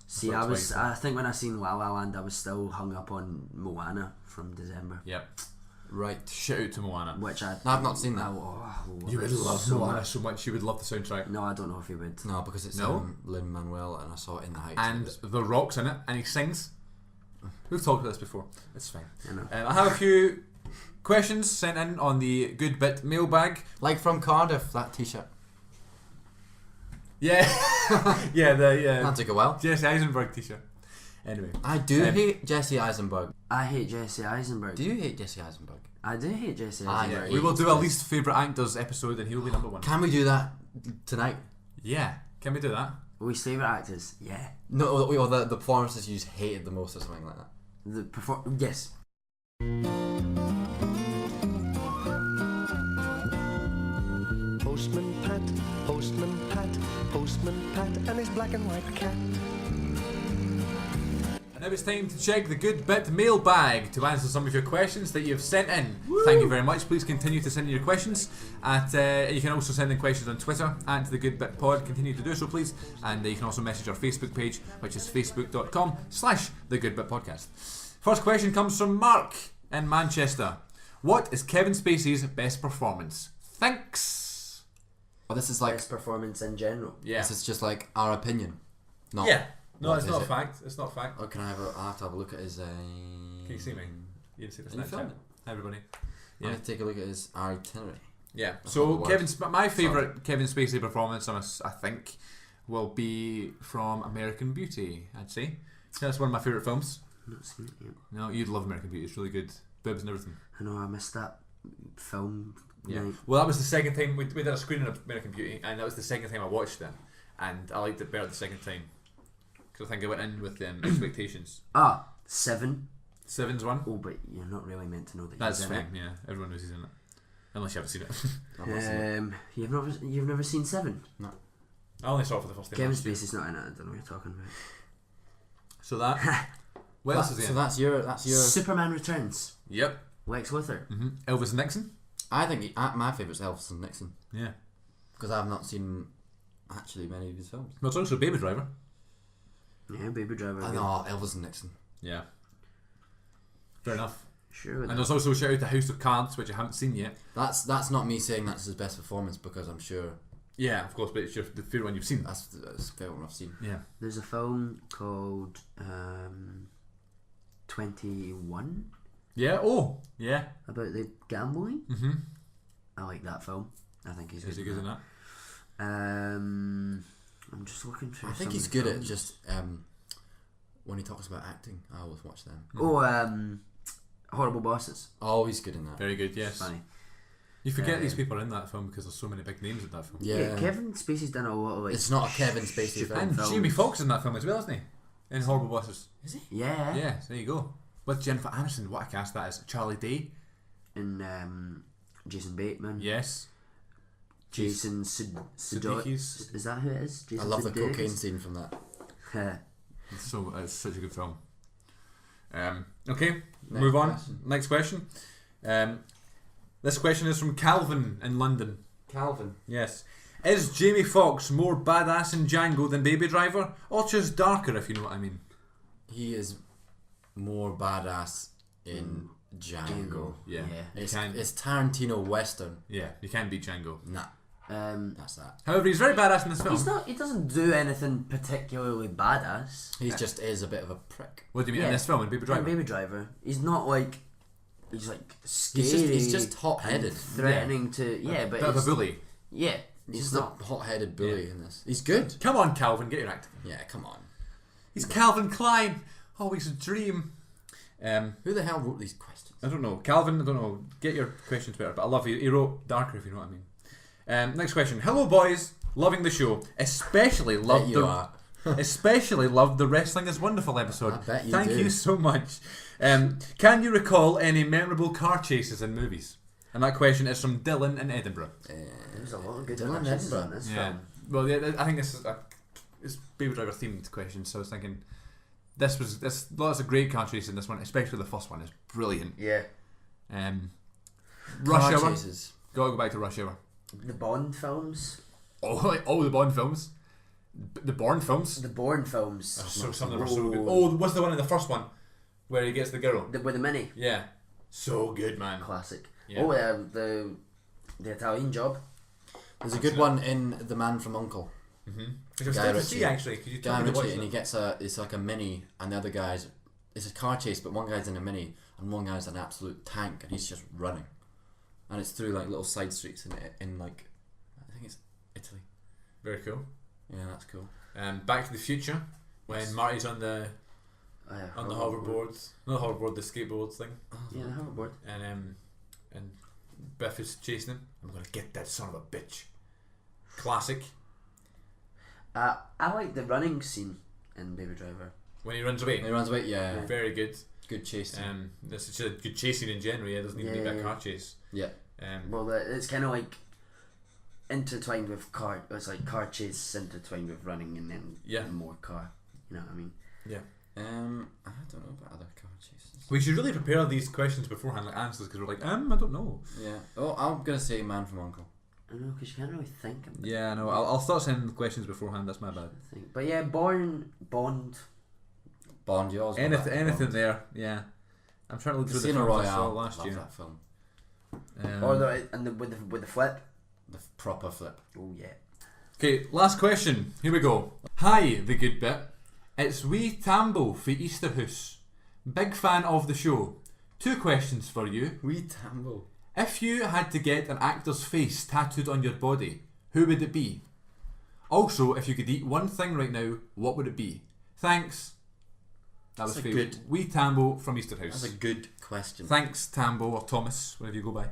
See, So I twice. I think when I seen La La Land, I was still hung up on Moana from December, Yep. Right. Shout out to Moana. which I. No, I've not seen that. You would love so Moana much. so much. You would love the soundtrack. No, I don't know if he would. No, because it's No? Lin-Manuel, and I saw it in the Heights. And The Rock's in it, and he sings. We've talked about this before. It's fine. You know. I have a few questions sent in on the Good Bit mailbag. like from Cardiff, that T-shirt. Yeah, yeah, the That took a while. Jesse Eisenberg t-shirt. Anyway, I do Um, hate Jesse Eisenberg. I hate Jesse Eisenberg. Do you hate Jesse Eisenberg? I do hate Jesse Ah, Eisenberg. yeah. we will do a least favourite actors episode, and he'll be number 1. Can we do that tonight? Yeah, can we do that? Least favourite actors? Yeah. No, or the performances you just hated the most, or something like that. Yes. Postman Pat, Postman Pat, Postman Pat, and his black and white cat. And now it's time to check the Good Bit mailbag to answer some of your questions that you've sent in. Thank you very much. Please continue to send in your questions. You can also send in questions on Twitter at the Good Bit Pod. Continue to do so, please. And you can also message our Facebook page, which is facebook.com/the Good Bit Podcast. First question comes from Mark in Manchester. What is Kevin Spacey's best performance? Thanks. But this is like Best performance in general. Yeah. this is just like our opinion. Not Yeah. No, what it's is not a it? fact. It's not a fact. Oh, can I have I have to have a look at his? Can you see me? You can see the Can you film Snapchat. it? Hi everybody. Yeah. Yeah. I'm gonna take a look at his itinerary. Yeah. That's So not the word. my favourite Kevin Spacey performance, I think, will be from American Beauty. I'd say that's one of my favourite films. Not seen it yet. No, you'd love American Beauty. It's really good. Boobs and everything. I know I missed that film. Yeah. night. Well, that was the second time we did a screening of American Beauty, and that was the second time I watched it, and I liked it better the second time because I think I went in with expectations. 7. 7's one. Oh, but you're not really meant to know that That's he's in fine. Yeah, everyone knows he's in it, unless you haven't seen it. I've not seen it. it. You've never seen 7. I only saw it for the first time. Kevin last year. Spacey's not in it. I don't know what you're talking about. So that. What else is he So in? that's your. Superman Returns. Yep. Lex Luthor. Elvis Nixon. I think my favourite's Elvis and Nixon Yeah. because I've not seen actually many of his films. Well, it's also Baby Driver. Yeah, Baby Driver. I know Elvis and Nixon. Yeah. Fair enough. Sure. And there's also a shout out to House of Cards, which I haven't seen yet. That's not me saying that's his best performance because I'm sure Yeah, of course, but it's the favorite one you've seen. that's the favorite one I've seen. Yeah. There's a film called 21 Yeah. Oh, yeah. about the gambling. Mm-hmm. I like that film. I think he's Is he good good in that? I'm just looking through. I think some he's of the good at films. just when he talks about acting. I always watch them. Horrible Bosses. Oh, he's good in that. Very good. Yes. Funny. You forget these people are in that film because there's so many big names in that film. Yeah, Kevin Spacey's done a lot of like. It's not a Kevin Spacey stupid film. And films. Jamie Foxx is in that film as well, isn't he? In Horrible Bosses. Is he? Yeah. Yeah, there you go. With Jennifer Aniston, what a cast that is. Charlie Day. And Jason Bateman. Yes. Jason Sudeikis. Is that who it is? I Jason love the Sudeikis? cocaine scene from that. It's such a good film. Okay, Next move on. question. Next question. This question is from Calvin in London. Calvin. Yes. Is Jamie Foxx more badass in Django than Baby Driver? Or just darker, if you know what I mean? He is more badass in Django. Yeah. You It's can't, Tarantino Western. yeah, you can't beat Django. Nah, that's that. However, he's very badass in this film. He's not. He doesn't do anything particularly badass. He just is a bit of a prick. What do you mean in this film, in Baby Driver? And Baby Driver. He's not like. He's like scary. He's just hot-headed. Threatening to. Yeah, but Bit of a it's- bully. Yeah, He's he's just not. a hot-headed bully in this. He's good. Come on, Calvin, get your act. Yeah, come on. He's Calvin Klein. Always a dream. Who the hell wrote these questions? I don't know. Calvin, I don't know. Get your questions better, but I love you. He wrote darker, if you know what I mean. Next question. Hello, boys. Loving the show. Especially loved you are. especially loved the Wrestling is Wonderful episode. I bet you Thank do. you so much. Can you recall any memorable car chases in movies? And that question is from Dylan in Edinburgh. There's a lot of good Dylan matches Edinburgh. on this Yeah. film. Well, yeah, I think this is it's Baby Driver themed question, so I was thinking there's lots of great car chases in this one, especially the first one is brilliant. Yeah. Rush Car Hour. chases. Gotta go back to Rush Hour. The Bond films. Oh, the Bond films. The Bourne films. The Bourne films. So some of them are so good. Oh, what's the one in the first one where he gets the girl? With the Mini. Yeah, so good, man. Classic. Yeah. Oh, the Italian Job. There's a good one in The Man from U.N.C.L.E. Which was Guy good to Ritchie. see actually. Could you tell Guy me to watch Ritchie, and he that? gets it's like a mini, and the other guy's it's a car chase, but one guy's in a mini, and one guy's an absolute tank, and he's just running, and it's through like little side streets in like I think it's Italy. Very cool. Yeah, that's cool. Back to the Future when Marty's on the On the hoverboard, not the hoverboard, the skateboard thing, Yeah, the hoverboard. and Biff is chasing him. I'm gonna get that son of a bitch. Classic. I like the running scene in Baby Driver. When he runs away. And he runs away. Yeah, Very good. good chase. This is a good chasing in general. Yeah, it doesn't even need to be a car chase. Yeah, Well, it's kind of like intertwined with car. It's like car chase intertwined with running, and then more car. You know what I mean? Yeah. I don't know about other car chases. We should really prepare these questions beforehand, like answers, because we're like, I don't know. Yeah. Oh, I'm gonna say Man from U.N.C.L.E. I know, because you can't really think about Yeah, I know. I'll start sending the questions beforehand. That's my bad. it. But yeah, Bond. Bond, yours. Anything there? Yeah. I'm trying to look through the Casino films I saw Royale. last Love year. that film. With the flip. The proper flip. Oh yeah. Okay, last question. Here we go. Hi, the good bit. It's wee Tambo for Easterhouse. Big fan of the show. 2 questions for you. Wee Tambo. If you had to get an actor's face tattooed on your body, who would it be? Also, if you could eat one thing right now, what would it be? Thanks. That was That's a good. Wee Tambo from Easterhouse. That's a good question. Thanks, Tambo or Thomas, whatever you go by.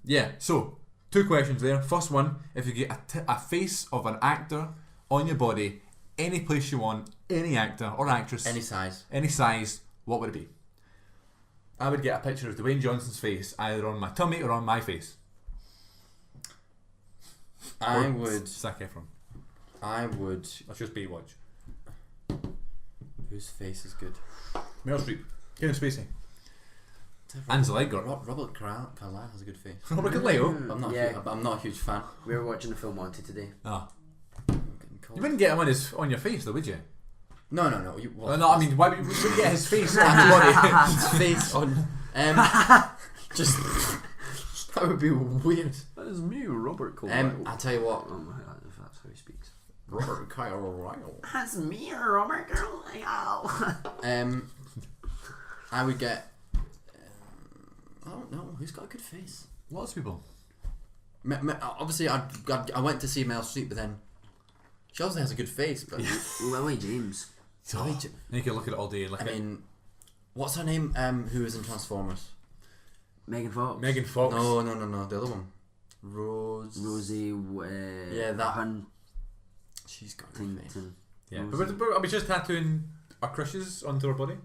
Yeah, so 2 questions there. First one, if you get a face of an actor on your body, any place you want, any actor or actress, Any size. any size, what would it be? I would get a picture of Dwayne Johnson's face either on my tummy or on my face. I Or would. Zac Efron. Let's just Baywatch. Whose face is good? Meryl Streep. Kevin Spacey. Ansel Elgort. Robert Carlyle has a good face. Robert Leo. I'm not. Yeah. I'm not a huge fan. We were watching the film Wanted today. Ah. I'm getting cold. You wouldn't get him on your face though, would you? No. You, Well, no, I mean, why would you get his face on your body? his face on. Just that would be weird. That is me, Robert Cole. I'll tell you what. Oh my god, if that's how he speaks. Robert Carlyle. That's me, Robert Cole. I would get. I don't know who's got a good face. Lots of people. Obviously, I went to see Meryl Streep, but then she also has a good face. But Lily James. You can look at it all day. And look I at mean, what's her name? Who was in Transformers? Megan Fox. Megan Fox. No, the other one. Rosie. Yeah, that. She's got a good face. Huntington. Yeah. Rosie. But are we just tattooing our crushes onto our body?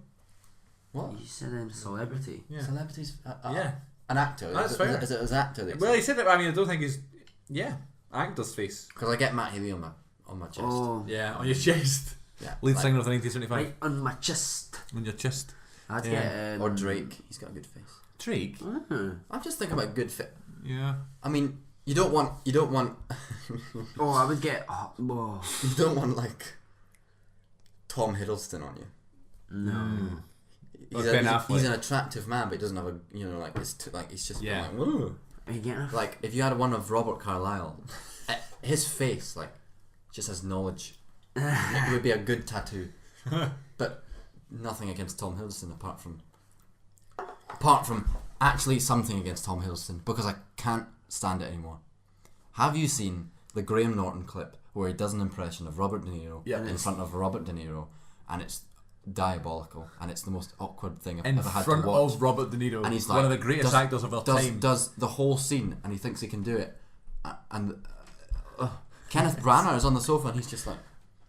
What? You said a celebrity. Yeah. Celebrities? Yeah. An actor? That's fair. Is it an actor? Well, he said that. I mean, I don't think he's. Yeah. Actor's face. Because I get Matt Healy on my chest. Oh. Yeah, on your chest. Yeah. Lead like- singer of the 1975. Right on my chest. On your chest. I'd Yeah. get. Or Drake. He's got a good face. Drake. I'm just thinking about good fit. Yeah. I mean, you don't want Oh, I would get. Oh. you don't want like Tom Hiddleston on you. No. Or Ben Affleck. He's an attractive man, but he doesn't have a like he's just Yeah. like whoa. Are you getting a Like if you had one of Robert Carlyle, his face like just has knowledge. It would be a good tattoo, but nothing against Tom Hiddleston apart from actually something against Tom Hiddleston because I can't stand it anymore. Have you seen the Graham Norton clip where he does an impression of Robert De Niro in front of Robert De Niro, and it's diabolical and it's the most awkward thing I've In ever had front to watch. of Robert De Niro, And he's like, one of the greatest actors of our time. Does the whole scene, and he thinks he can do it. And Kenneth Branagh is on the sofa, and he's just like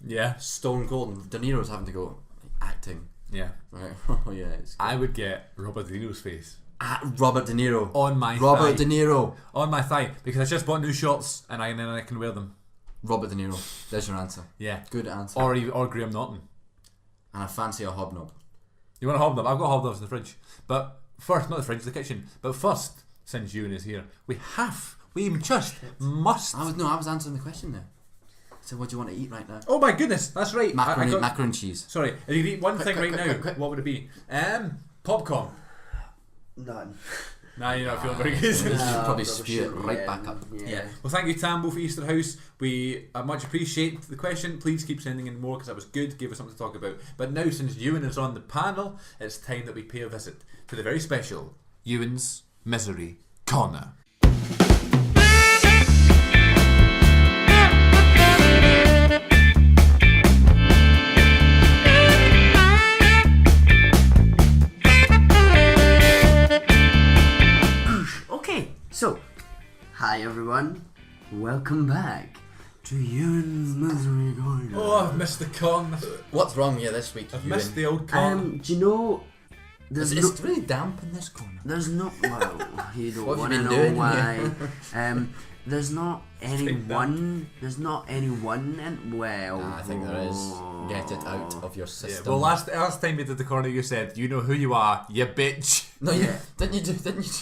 Yeah. stone cold. And De Niro's having to go acting. Yeah. Right? Oh yeah, it's I would get Robert De Niro's face Robert De Niro on my Robert thigh. De Niro. On my thigh, because I just bought new shorts and then I can wear them. Robert De Niro. There's your answer. Yeah. Good answer. Or Graham Norton. And I fancy a hobnob. You want a hobnob? I've got hobnobs in the fridge. But first, not the fridge, the kitchen. But first, since Ewan is here, we must. I was answering the question there. So what do you want to eat right now? Oh my goodness, that's right. Macaroni I got- and cheese. Sorry, if you could eat one thing quick, right now, quick. what would it be? Popcorn. None. Nah, you're not feeling very good. You should No, probably rubbish spew it shit, right yeah, back up. Yeah. Well, thank you, Tambo, for Easter House. We much appreciate the question. Please keep sending in more because that was good. Gave us something to talk about. But now, since Ewan is on the panel, it's time that we pay a visit to the very special Ewan's Misery Corner. Okay, so hi everyone, welcome back to Ewan's Misery Corner. Oh, I've missed the con. What's wrong here this week? I've Ewan? missed the old con. Do you know? There's It's really damp in this corner. There's no. Well, you don't What have want you to been know doing why. There's not any Straight down. one. There's not any one. And well, I think there is. Get it out of your Yeah, system. well, last time you did the corner, you said, "You know who you are, you bitch." No, Yeah. didn't you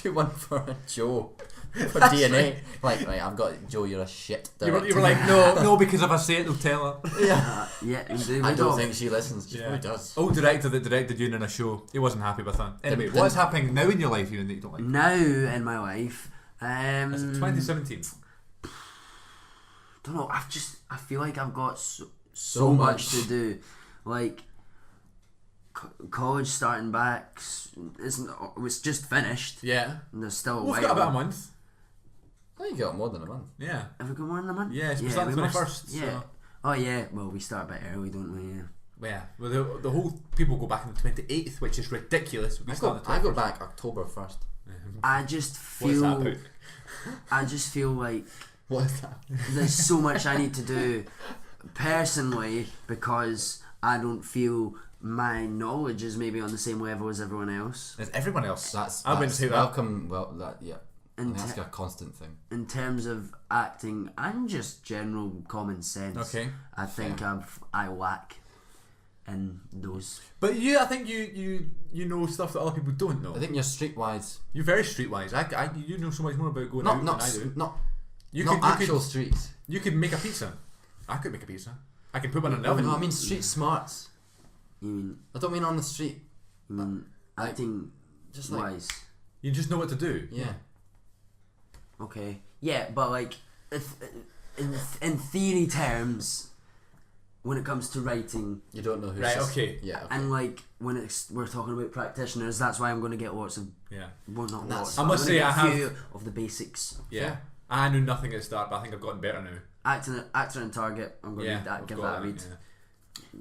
do one for Joe for DNA? Like, right, I've got Joe. You're a shit. You were director. like, no, because if I say it, they'll tell her. Yeah, indeed. I don't think she listens. She Yeah. probably does. Old director that directed you in a show, he wasn't happy with that. Anyway, Didn't- what's happening now in your life, Ewan, that you don't like? Now in my life, It's 2017. don't know. I feel like I've got so So much much. to do. Like college starting back. It was just finished. Yeah. And there's still a We've while. got about a month. I think you got more than a month. Yeah. Have we got more than a month? Yeah, it's starting we the must- 21st, Yeah. so- Oh yeah. Well, we start a bit early, don't we? Yeah. Yeah. Well, the whole people go back on the 28th, which is ridiculous. We start on the I go 21st. back October 1st. I just What's that feel. about? I just feel like What is that? there's so much I need to do personally because I don't feel my knowledge is maybe on the same level as everyone else. As everyone else. That's I wouldn't say that. welcome. Well, that yeah. I And think that's a constant thing. in terms of acting and just general common sense, Okay. I think I lack in those. But I think you know stuff that other people don't know. I think you're streetwise. You're very streetwise. You know so much more about going out Not than I do. not You not could, you actual could streets. you could make a pizza. I could make a pizza. I can put one in the oven. No, I mean street smarts. You mean I don't mean on the street. acting Just like wise? You just know what to do. yeah. Okay, yeah, but like in theory terms, when it comes to writing, You don't know who's Right, okay. Yeah. Okay. and like when we're talking about practitioners, that's why I'm going to get lots of Yeah. well, not That's- lots. I must I'm gonna say get I a few have- of the basics. Yeah. I knew nothing at the start, but I think I've gotten better now. Actor and Target. I'm going to read that. I've Give got that a read.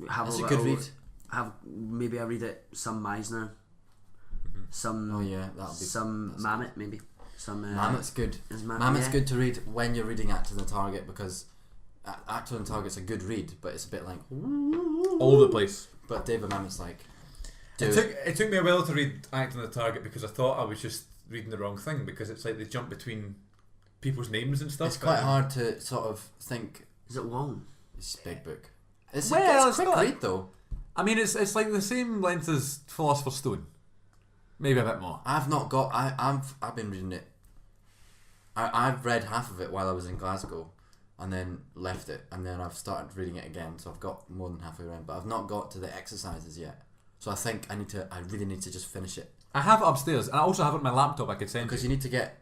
yeah. Have It's a little- good read. Have maybe I read it. Some Meisner. Some. Oh yeah, that'll be. Some that's Mamet maybe. Some. Mamet's good. Is Mamet's yeah. good to read when you're reading Actor and Target, because Actor and Target's a good read, but it's a bit like. All over the place. But David Mamet's like. It took me a while to read Act on the Target because I thought I was just reading the wrong thing, because it's like they jump between people's names and stuff. It's quite hard to sort of think. Is it long? It's a big book. It's Well, a it's quick not- read though. I mean, it's like the same length as Philosopher's Stone, maybe a bit more. I've not got. I've been reading it. I've read half of it while I was in Glasgow, and then left it, and then I've started reading it again. So I've got more than halfway around, but I've not got to the exercises yet. So I think I really need to just finish it, I have it upstairs, and I also have it on my laptop. I could send because you. you need to get.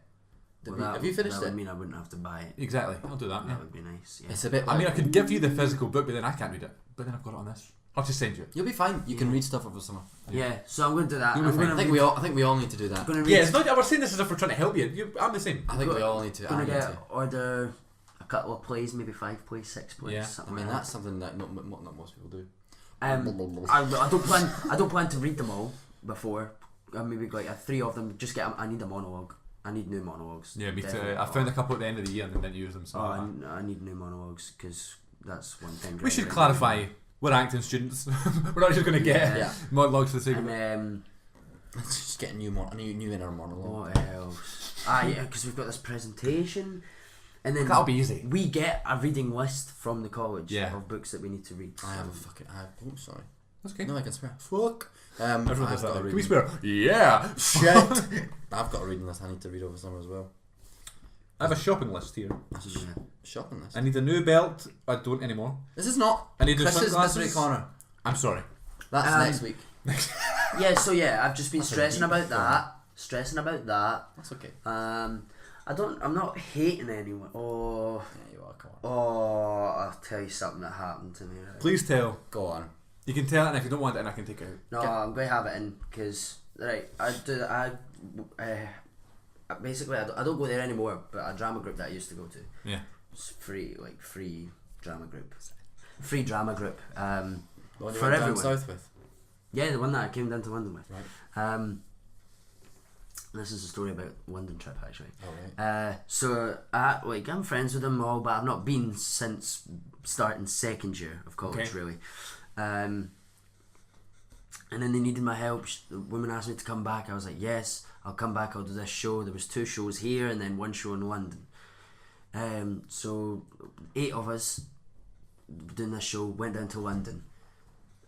Have you finished that it? would mean I wouldn't have to buy it. Exactly, I'll do that. That Yeah. would be nice. Yeah. It's a bit. I mean, I like- could give you the physical book, but then I can't read it. But then I've got it on this. I'll just send you it. You'll be fine. You can read stuff over summer. Yeah. So I'm going to do that. You'll be I'm fine. going I think we all need to do that. to read. Yeah, it's not. We're saying this as if we're trying to help you. I'm the same. I think Go- we all need to. Gonna I need get to. order a couple of plays, maybe 5 plays, 6 plays. Yeah. I Something mean, like that's something that not most people do. that. I don't plan to read them all before. Maybe like 3 of them. Just get. I need a monologue. I need new monologues. Yeah, me too. Definitely. I found a couple at the end of the year and then didn't use them. So I need new monologues because that's one thing. we should clarify. We're acting students. We're not just going to get Yeah. monologues for the sake of it. And Let's just get a new inner monologue. what else? Yeah, because we've got this presentation, and then That'll be easy. we get a reading list from the college Yeah. of books that we need to read. I have a fucking. Oh, sorry. That's okay. No, I can swear. Fuck. Everyone I've does got that. a Can we reading. swear? Yeah. Shit. I've got a reading list I need to read over summer as well. I have a shopping list here. That's a shopping list. I need a new belt. I don't anymore. This is not. I need new Chris's sunglasses. Mystery Corner. I'm sorry. That's Um, next week. Yeah, so yeah, I've just been That's a stressing deep about film. that. Stressing about that. That's okay. I'm not hating anyone. Oh, Yeah, you are. Come on. oh, I'll tell you something that happened to me. Right? Please tell. Go on. You can tell it, and if you don't want it, then I can take it out. No, Okay. I'm going to have it in because basically I don't go there anymore. But a drama group that I used to go to, Yeah. it's free drama group, free drama group. The one you For went down everyone. south with. Yeah, the one that I came down to London with. Right. This is a story about London trip actually. Alright. So I'm friends with them all, but I've not been since starting second year of college Okay. really. And then they needed my help. The woman asked me to come back. I was like, yes, I'll come back. I'll do this show. There was 2 shows here and then 1 show in London. So 8 of us doing this show went down to London.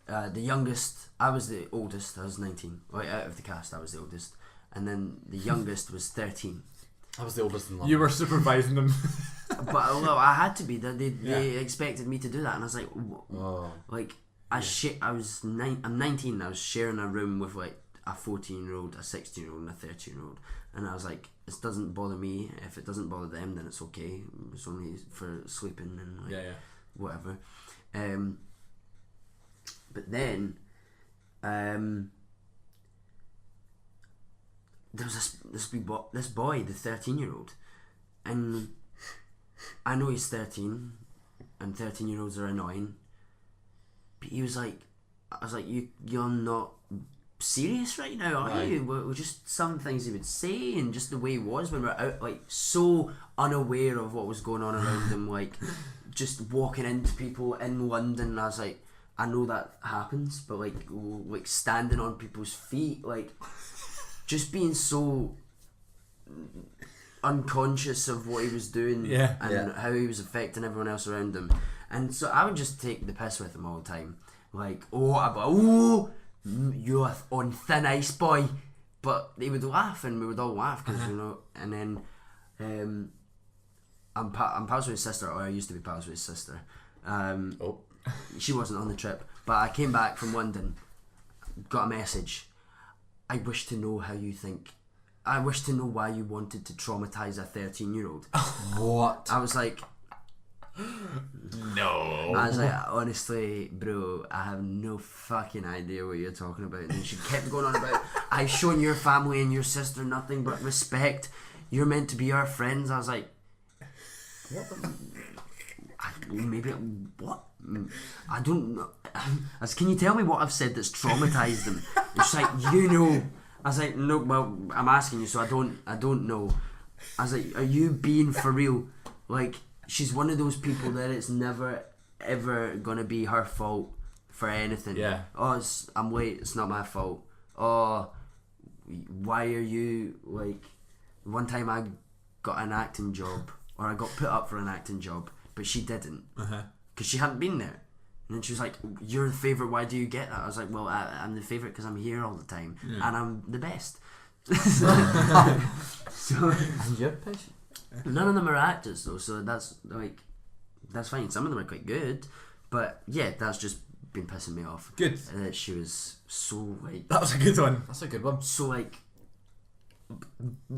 The youngest, I was the oldest. I was 19. Right, out of the cast, I was the oldest. And then the youngest was 13. I was the oldest in London. You were supervising them. But well, I had to be. They Yeah. expected me to do that, and I was like, Oh. like I'm 19. I was sharing a room with like a 14-year-old, a 16-year-old, and a 13-year-old, and I was like, this doesn't bother me. If it doesn't bother them, then it's okay. It's only for sleeping and like Yeah. whatever. But then, there was this boy, the 13-year-old, and I know he's 13, and 13-year-olds are annoying. But he was like, I was like, you're not serious right now, are Right. you? We're just some things he would say, and just the way he was when we were out, like so unaware of what was going on around him, like just walking into people in London. And I was like, I know that happens, but like standing on people's feet, like just being so unconscious of what he was doing Yeah. and Yeah. how he was affecting everyone else around him. And so I would just take the piss with him all the time, like, you're on thin ice, boy. But they would laugh, and we would all laugh because you know. And then I'm pals with his sister, or I used to be pals with his sister. Oh. She wasn't on the trip, but I came back from London, got a message. I wish to know how you think. I wish to know why you wanted to traumatise a 13-year-old. What? I was like, No. I was like, honestly, bro, I have no fucking idea what you're talking about. And then she kept going on about, I've shown your family and your sister nothing but respect. You're meant to be our friends. I was like, what? Maybe what? I don't know. I was, can you tell me what I've said that's traumatized them? It's like, you know. I was like, no. Well, I'm asking you, so I don't know. I was like, are you being for real? Like, she's one of those people that it's never ever gonna be her fault for anything. Yeah. Oh, I'm late. It's not my fault. Oh, why are you like? One time I got an acting job, or I got put up for an acting job, but she didn't because she hadn't been there. And then she was like, "You're the favourite. Why do you get that?" I was like, "Well, I'm the favourite because I'm here all the time and I'm the best." So And you're patient. none of them are actors though, so that's fine. Some of them are quite good, but yeah, that's just been pissing me off. Good. She was so like That was a good one. That's a good one. so like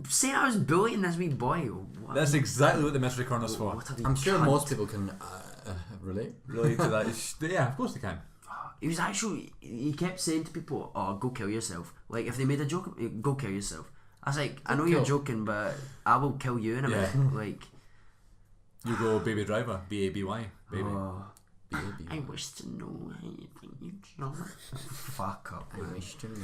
saying I was bullying this wee boy. What? That's exactly what the mystery corner's for. What a wee I'm sure cunt. most people can relate. Relate to that. Yeah, of course they can. He was actually. He kept saying to people, "Oh, go kill yourself." Like if they made a joke, go kill yourself. I was like, I know you're joking, but I will kill you in a minute. Like, You go Baby Driver, B-A-B-Y, baby. oh, Baby. I wish to know anything you know. Fuck up, I man. wish to know.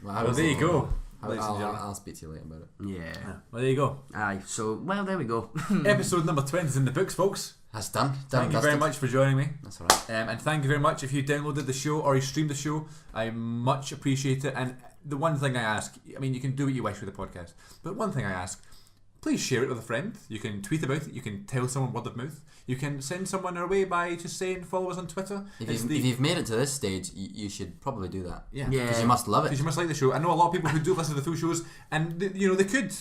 Well, there you go. I'll, ladies and I'll, gentlemen. I'll speak to you later about it. Yeah. Well, there you go. Aye. So well, there we go. Episode number 20 is in the books, folks. That's done. Thank you very much for joining me. That's alright. And thank you very much if you downloaded the show or you streamed the show. I much appreciate it. And the one thing I ask, I mean, you can do what you wish with the podcast, but one thing I ask, please share it with a friend. You can tweet about it. You can tell someone word of mouth. You can send someone our way by just saying follow us on Twitter. If you've made it to this stage, you should probably do that. Yeah. Because you must love it. Because you must like the show. I know a lot of people who do listen to the full shows, and they could,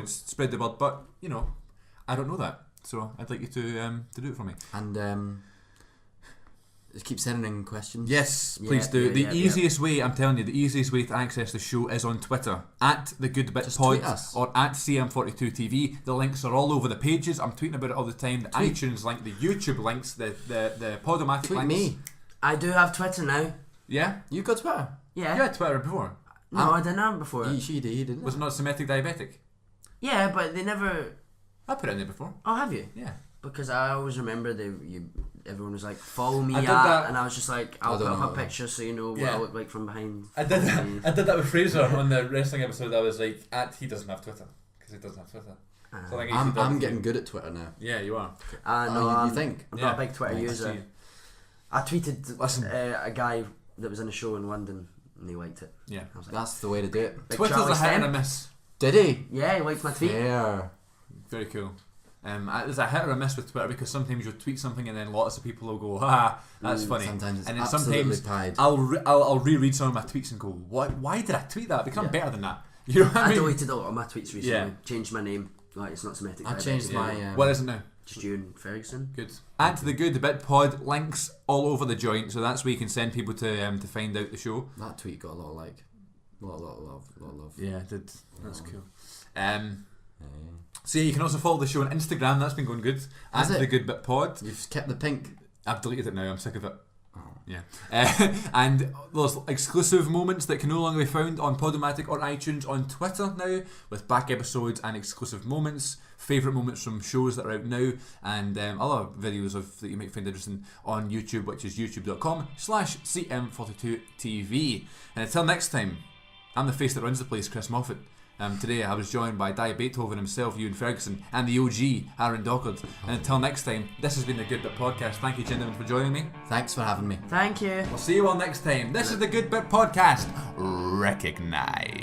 spread the word, but I don't know that. So I'd like you to do it for me. And just keep sending in questions. Yes, please do. The easiest way, I'm telling you, the easiest way to access the show is on Twitter at the Good Bit Just Pod tweet us. or at CM42TV. The links are all over the pages. I'm tweeting about it all the time. The iTunes link, the YouTube links, the Podomatic Tweet links. me. I do have Twitter now. Yeah, You got Twitter. Yeah. you had Twitter before. No, I didn't have it before. You didn't. Was it not Semitic Diabetic? Yeah, but they never. I put it in there before. Oh, have you? Yeah. Because I always remember everyone was like, follow me I did at, that. and I was just like, I'll I put don't up know a that. picture so you know what Yeah. I look like from behind. I did that with Fraser on the wrestling episode. I was like, he doesn't have Twitter because he doesn't have Twitter. So I think I'm getting good at Twitter now. Yeah, you are. No, you think? I'm not a big Twitter Yeah, I user. see. I tweeted Listen. a guy that was in a show in London and he liked it. Yeah. I was like, That's the way to do it. Big Twitter's Charlie a hit and a Stem. miss. Did he? Yeah, he liked my tweet. Fair. Very cool. There's a hit or a miss with Twitter because sometimes you'll tweet something and then lots of people will go, haha, that's funny. Sometimes it's and then absolutely sometimes tied. I'll reread some of my tweets and go, why did I tweet that? Because I'm better than that. You know what I I mean? deleted a lot of my tweets recently. Yeah. Changed my name. Like it's not Semitic. I changed my. What is it now? Just Ewan Ferguson. Good. At the Good Bit Pod, links all over the joint, so that's where you can send people to find out the show. That tweet got a lot of like, a lot of love. Yeah, it did. That's cool. So yeah, you can also follow the show on Instagram. That's been going good. At Has it? the Good Bit Pod. You've kept the pink. I've deleted it now. I'm sick of it. Oh. Yeah. And there's exclusive moments that can no longer be found on Podomatic or iTunes on Twitter now, with back episodes and exclusive moments, favourite moments from shows that are out now, and other videos that you might find interesting on YouTube, which is youtube.com/CM42TV. And until next time, I'm the face that runs the place, Chris Moffat. Today I was joined by Di Beethoven himself, Ewan Ferguson, and the OG, Aaron Dockard. And until next time, this has been the Good Bit Podcast. Thank you, gentlemen, for joining me. Thanks for having me. Thank you. We'll see you all next time. This is the Good Bit Podcast. Recognize.